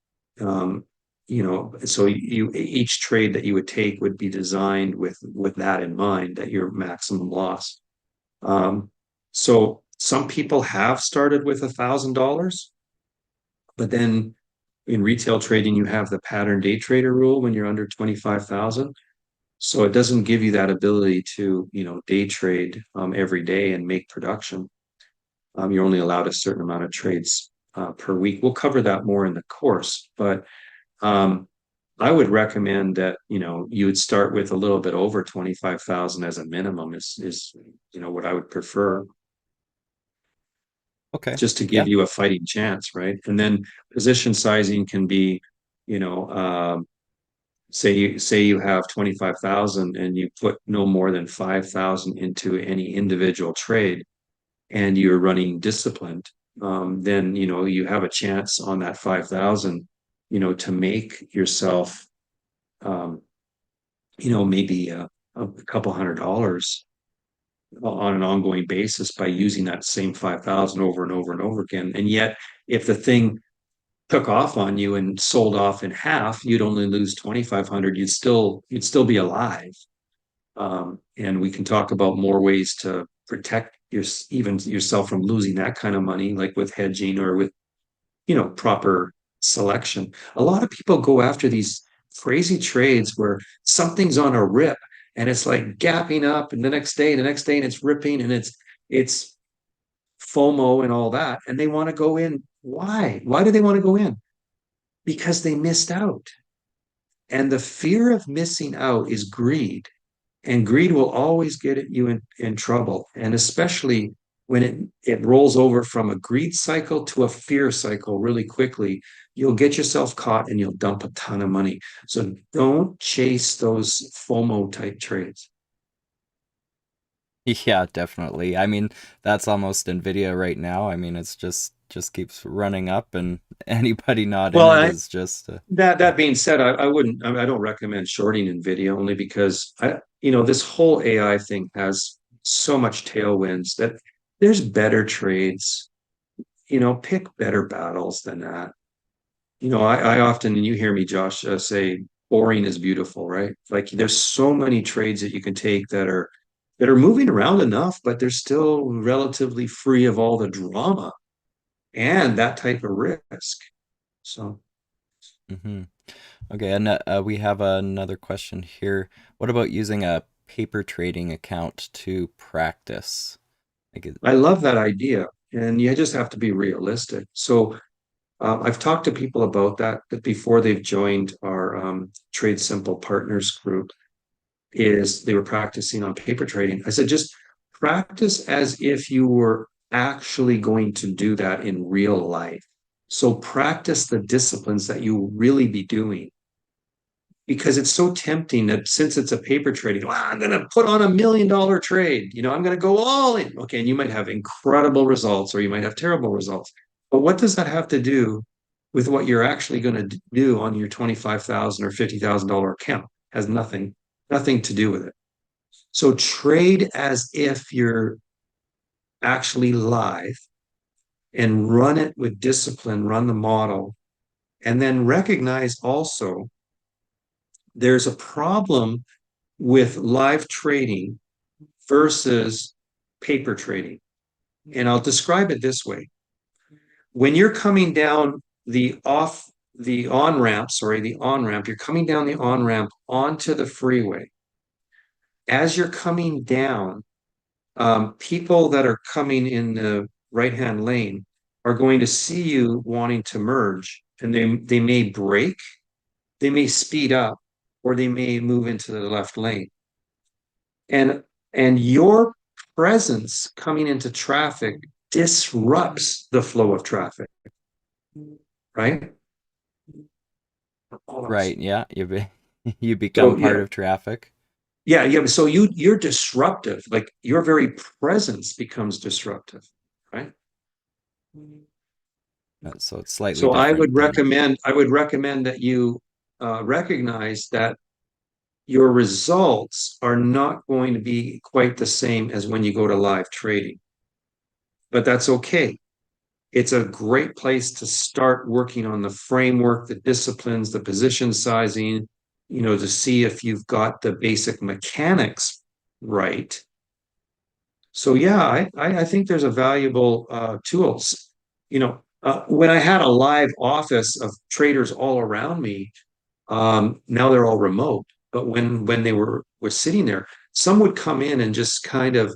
Um, so each trade that you would take would be designed with that in mind, that your maximum loss. Um, so some people have started with $1,000, but then in retail trading, you have the pattern day trader rule when you're under 25,000. So it doesn't give you that ability to, day trade every day and make production. You're only allowed a certain amount of trades per week. We'll cover that more in the course, but um, I would recommend that, you would start with a little bit over 25,000 as a minimum is what I would prefer, Okay. just to Yeah. give you a fighting chance, right? And then position sizing can be, you know, say you have 25,000 and you put no more than 5,000 into any individual trade and you're running disciplined, then you have a chance on that 5,000, to make yourself, um, maybe a couple $100 on an ongoing basis by using that same 5,000 over and over and over again. And yet, if the thing took off on you and sold off in half, you'd only lose 2,500. You'd still be alive. And we can talk about more ways to protect even yourself from losing that kind of money, like with hedging or with, proper selection. A lot of people go after these crazy trades where something's on a rip and it's like gapping up, and the next day, and it's ripping, and it's FOMO and all that, and they want to go in. Why? Why do they want to go in? Because they missed out. And the fear of missing out is greed. And greed will always get you in trouble. And especially when it rolls over from a greed cycle to a fear cycle really quickly, you'll get yourself caught and you'll dump a ton of money. So don't chase those FOMO type trades. Yeah, definitely. I mean, that's almost Nvidia right now. I mean, it's just keeps running up, and anybody not in Well, it is just that yeah. that being said, I wouldn't, I don't recommend shorting Nvidia, only because this whole AI thing has so much tailwinds that there's better trades. Pick better battles than that. I often, and you hear me, Josh, say boring is beautiful, right? Like there's so many trades that you can take that are moving around enough, but they're still relatively free of all the drama and that type of risk. So Hmm. Okay, and we have another question here. What about using a paper trading account to practice? Like, I love that idea. And you just have to be realistic. So I've talked to people about that before they've joined our TradeSimple partners group, is they were practicing on paper trading. I said, just practice as if you were actually going to do that in real life. So practice the disciplines that you will really be doing, because it's so tempting that since it's a paper trading, well, I'm going to put on $1 million trade. I'm going to go all in. Okay. And you might have incredible results or you might have terrible results. But what does that have to do with what you're actually going to do on your 25,000 or $50,000 account? Has nothing to do with it. So trade as if you're actually live and run it with discipline, run the model, and then recognize also there's a problem with live trading versus paper trading. And I'll describe it this way. When you're coming down the on ramp, you're coming down the on ramp onto the freeway. As you're coming down, people that are coming in the right hand lane are going to see you wanting to merge, and they may brake, they may speed up, or they may move into the left lane. And your presence coming into traffic disrupts the flow of traffic, right? Hold on. Right, yeah, you become So part yeah, of traffic. yeah. So you're disruptive. Like your very presence becomes disruptive, right? So it's slightly So different than I would recommend that you recognize that your results are not going to be quite the same as when you go to live trading, but that's okay. It's a great place to start working on the framework, the disciplines, the position sizing, to see if you've got the basic mechanics right. So yeah, I think there's a valuable tools. When I had a live office of traders all around me, now they're all remote. But when they were sitting there, some would come in and just kind of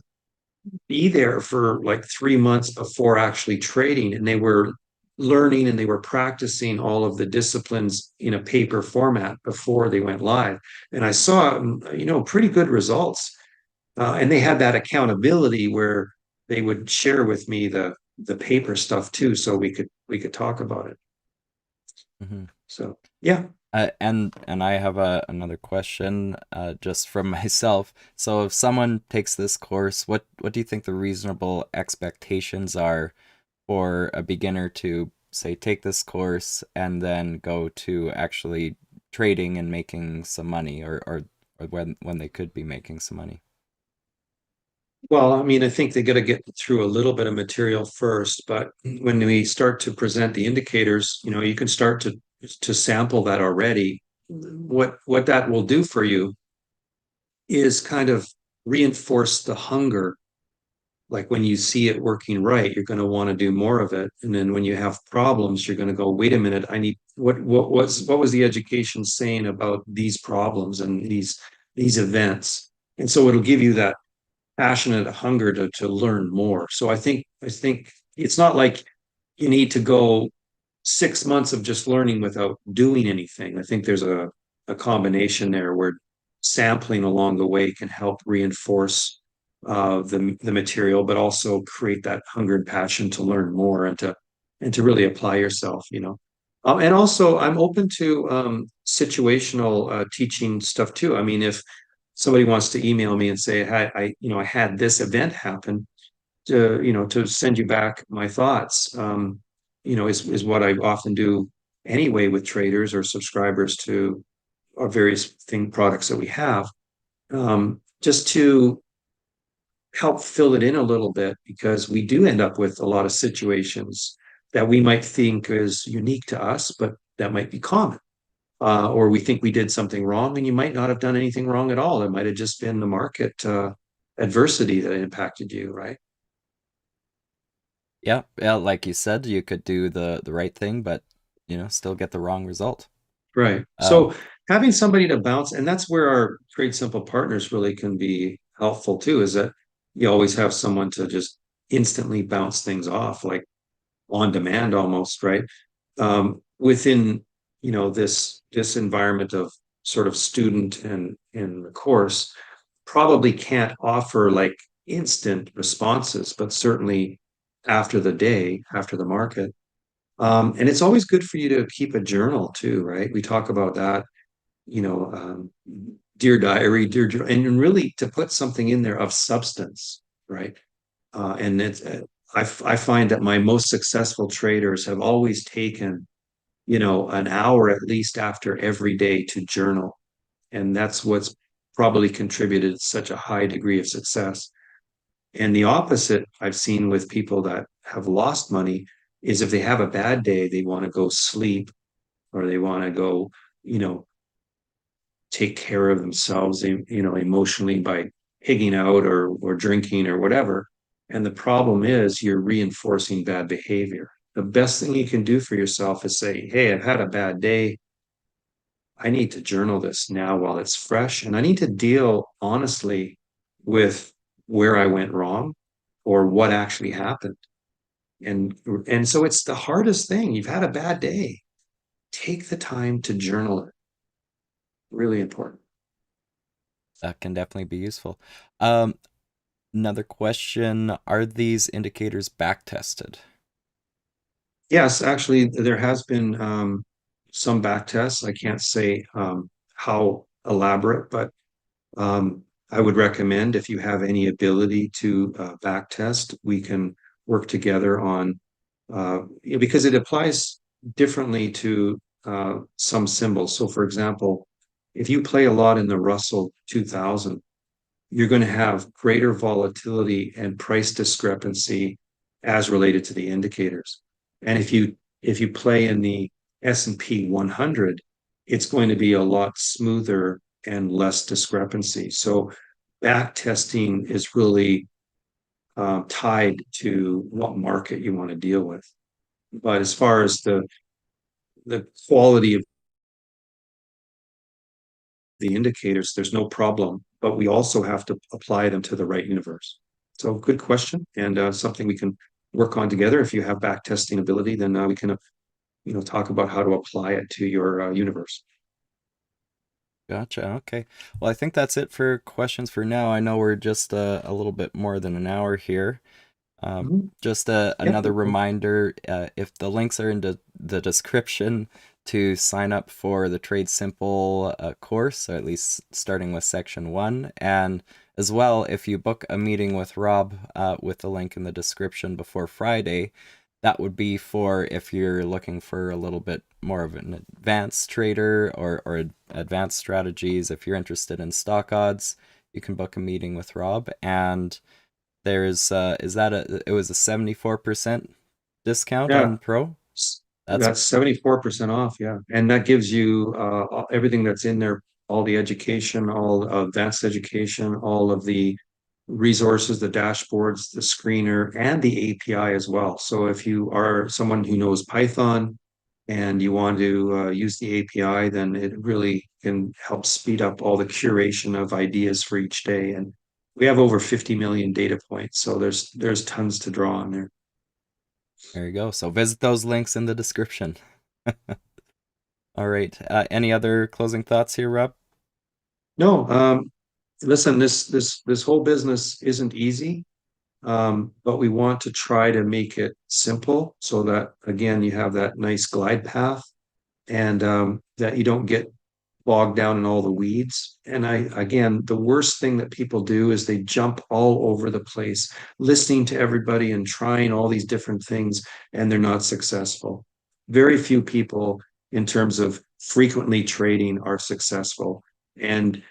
be there for like 3 months before actually trading, and they were learning and they were practicing all of the disciplines in a paper format before they went live. And I saw, pretty good results. And they had that accountability where they would share with me the paper stuff too, so we could talk about it. Mhm. So yeah. And I have another question just from myself. So if someone takes this course, what do you think the reasonable expectations are for a beginner to say take this course and then go to actually trading and making some money, or when they could be making some money? Well, I mean, I think they got to get through a little bit of material first, but when we start to present the indicators, you can start to sample that already. What that will do for you is kind of reinforce the hunger. Like when you see it working right, you're going to want to do more of it. And then when you have problems, you're going to go, wait a minute, I need what was the education saying about these problems and these events? And so it'll give you that passionate hunger to learn more. So I think it's not like you need to go 6 months of just learning without doing anything. I think there's a combination there where sampling along the way can help reinforce the material, but also create that hunger and passion to learn more and to really apply yourself. And also, I'm open to situational teaching stuff too. I mean, if somebody wants to email me and say, I had this event happen, to send you back my thoughts, is what I often do anyway with traders or subscribers to our various products that we have, just to help fill it in a little bit, because we do end up with a lot of situations that we might think is unique to us, but that might be common. Or we think we did something wrong, and you might not have done anything wrong at all. It might have just been the market adversity that impacted you, right? Yeah, yeah, like you said, you could do the right thing, but still get the wrong result. Right. Um, So having somebody to bounce, and that's where our TradeSimple partners really can be helpful too, is that you always have someone to just instantly bounce things off, like on demand almost, right? Within, this environment of sort of student and in the course, probably can't offer like instant responses, but certainly after the day, after the market. And it's always good for you to keep a journal too, right? We talk about that, you know, um, dear diary, dear, and really to put something in there of substance, right? And I find that my most successful traders have always taken, an hour at least after every day to journal. And that's what's probably contributed to such a high degree of success. And the opposite I've seen with people that have lost money is if they have a bad day, they want to go sleep, or they want to go, you know, take care of themselves, emotionally, by pigging out or drinking or whatever. And the problem is you're reinforcing bad behavior. The best thing you can do for yourself is say, hey, I've had a bad day. I need to journal this now while it's fresh. And I need to deal honestly with where I went wrong or what actually happened. And so it's the hardest thing. You've had a bad day. Take the time to journal it. Really important. that can definitely be useful. Um, Another question: are these indicators back tested? Yes, actually, there has been some back tests. I can't say how elaborate, but I would recommend if you have any ability to back test, we can work together on because it applies differently to some symbols. So, for example, if you play a lot in the Russell 2000, you're going to have greater volatility and price discrepancy as related to the indicators. And if you play in the S&P 100, it's going to be a lot smoother and less discrepancy. So back testing is really tied to what market you want to deal with. But as far as the quality of the indicators, there's no problem, but we also have to apply them to the right universe. So good question, and something we can work on together. If you have back testing ability, then we can, talk about how to apply it to your universe. Gotcha. Okay. Well, I think that's it for questions for now. I know we're just a little bit more than an hour here. Mhm. Just Yeah. another reminder, if the links are in the description to sign up for the TradeSimple course, or at least starting with section 1. And as well, if you book a meeting with Rob with the link in the description before Friday, that would be for if you're looking for a little bit more of an advanced trader or advanced strategies. If you're interested in StockOdds, you can book a meeting with Rob. And there's it was a 74% discount Yeah. on Pro? That's That's 74% off, yeah. And that gives you everything that's in there, all the education, all advanced education, all of the resources, the dashboards, the screener, and the API as well. So if you are someone who knows Python and you want to use the API, then it really can help speed up all the curation of ideas for each day. And we have over 50 million data points, so there's tons to draw on there. There you go. So visit those links in the description. All right. Any other closing thoughts here, Rob? No, listen, this whole business isn't easy, but we want to try to make it simple so that again you have that nice glide path and that you don't get bogged down in all the weeds. And again, the worst thing that people do is they jump all over the place, listening to everybody and trying all these different things, and they're not successful. Very few people, in terms of frequently trading, are successful. And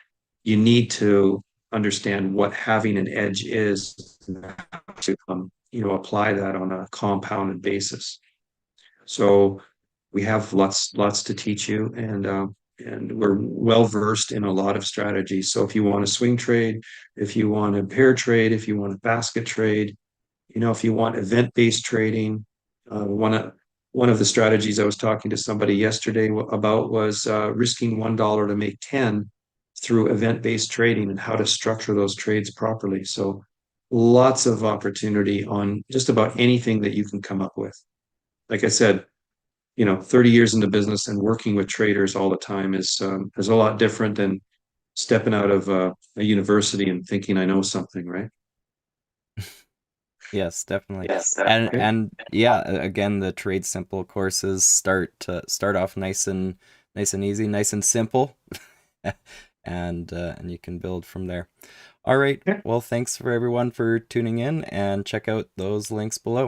you need to understand what having an edge is to apply that on a compounded basis. So we have lots to teach you, and we're well versed in a lot of strategies. So if you want to swing trade, if you want to pair trade, if you want to basket trade, if you want event-based trading, one of the strategies I was talking to somebody yesterday about was risking $1 to make 10 through event-based trading and how to structure those trades properly. So lots of opportunity on just about anything that you can come up with. Like I said, 30 years into business and working with traders all the time is a lot different than stepping out of a university and thinking I know something, right? Yes, definitely. Yes. Okay. And yeah, again, the TradeSimple courses start off nice and easy, nice and simple, and you can build from there. All right. Yeah. Well, thanks for everyone for tuning in, and check out those links below.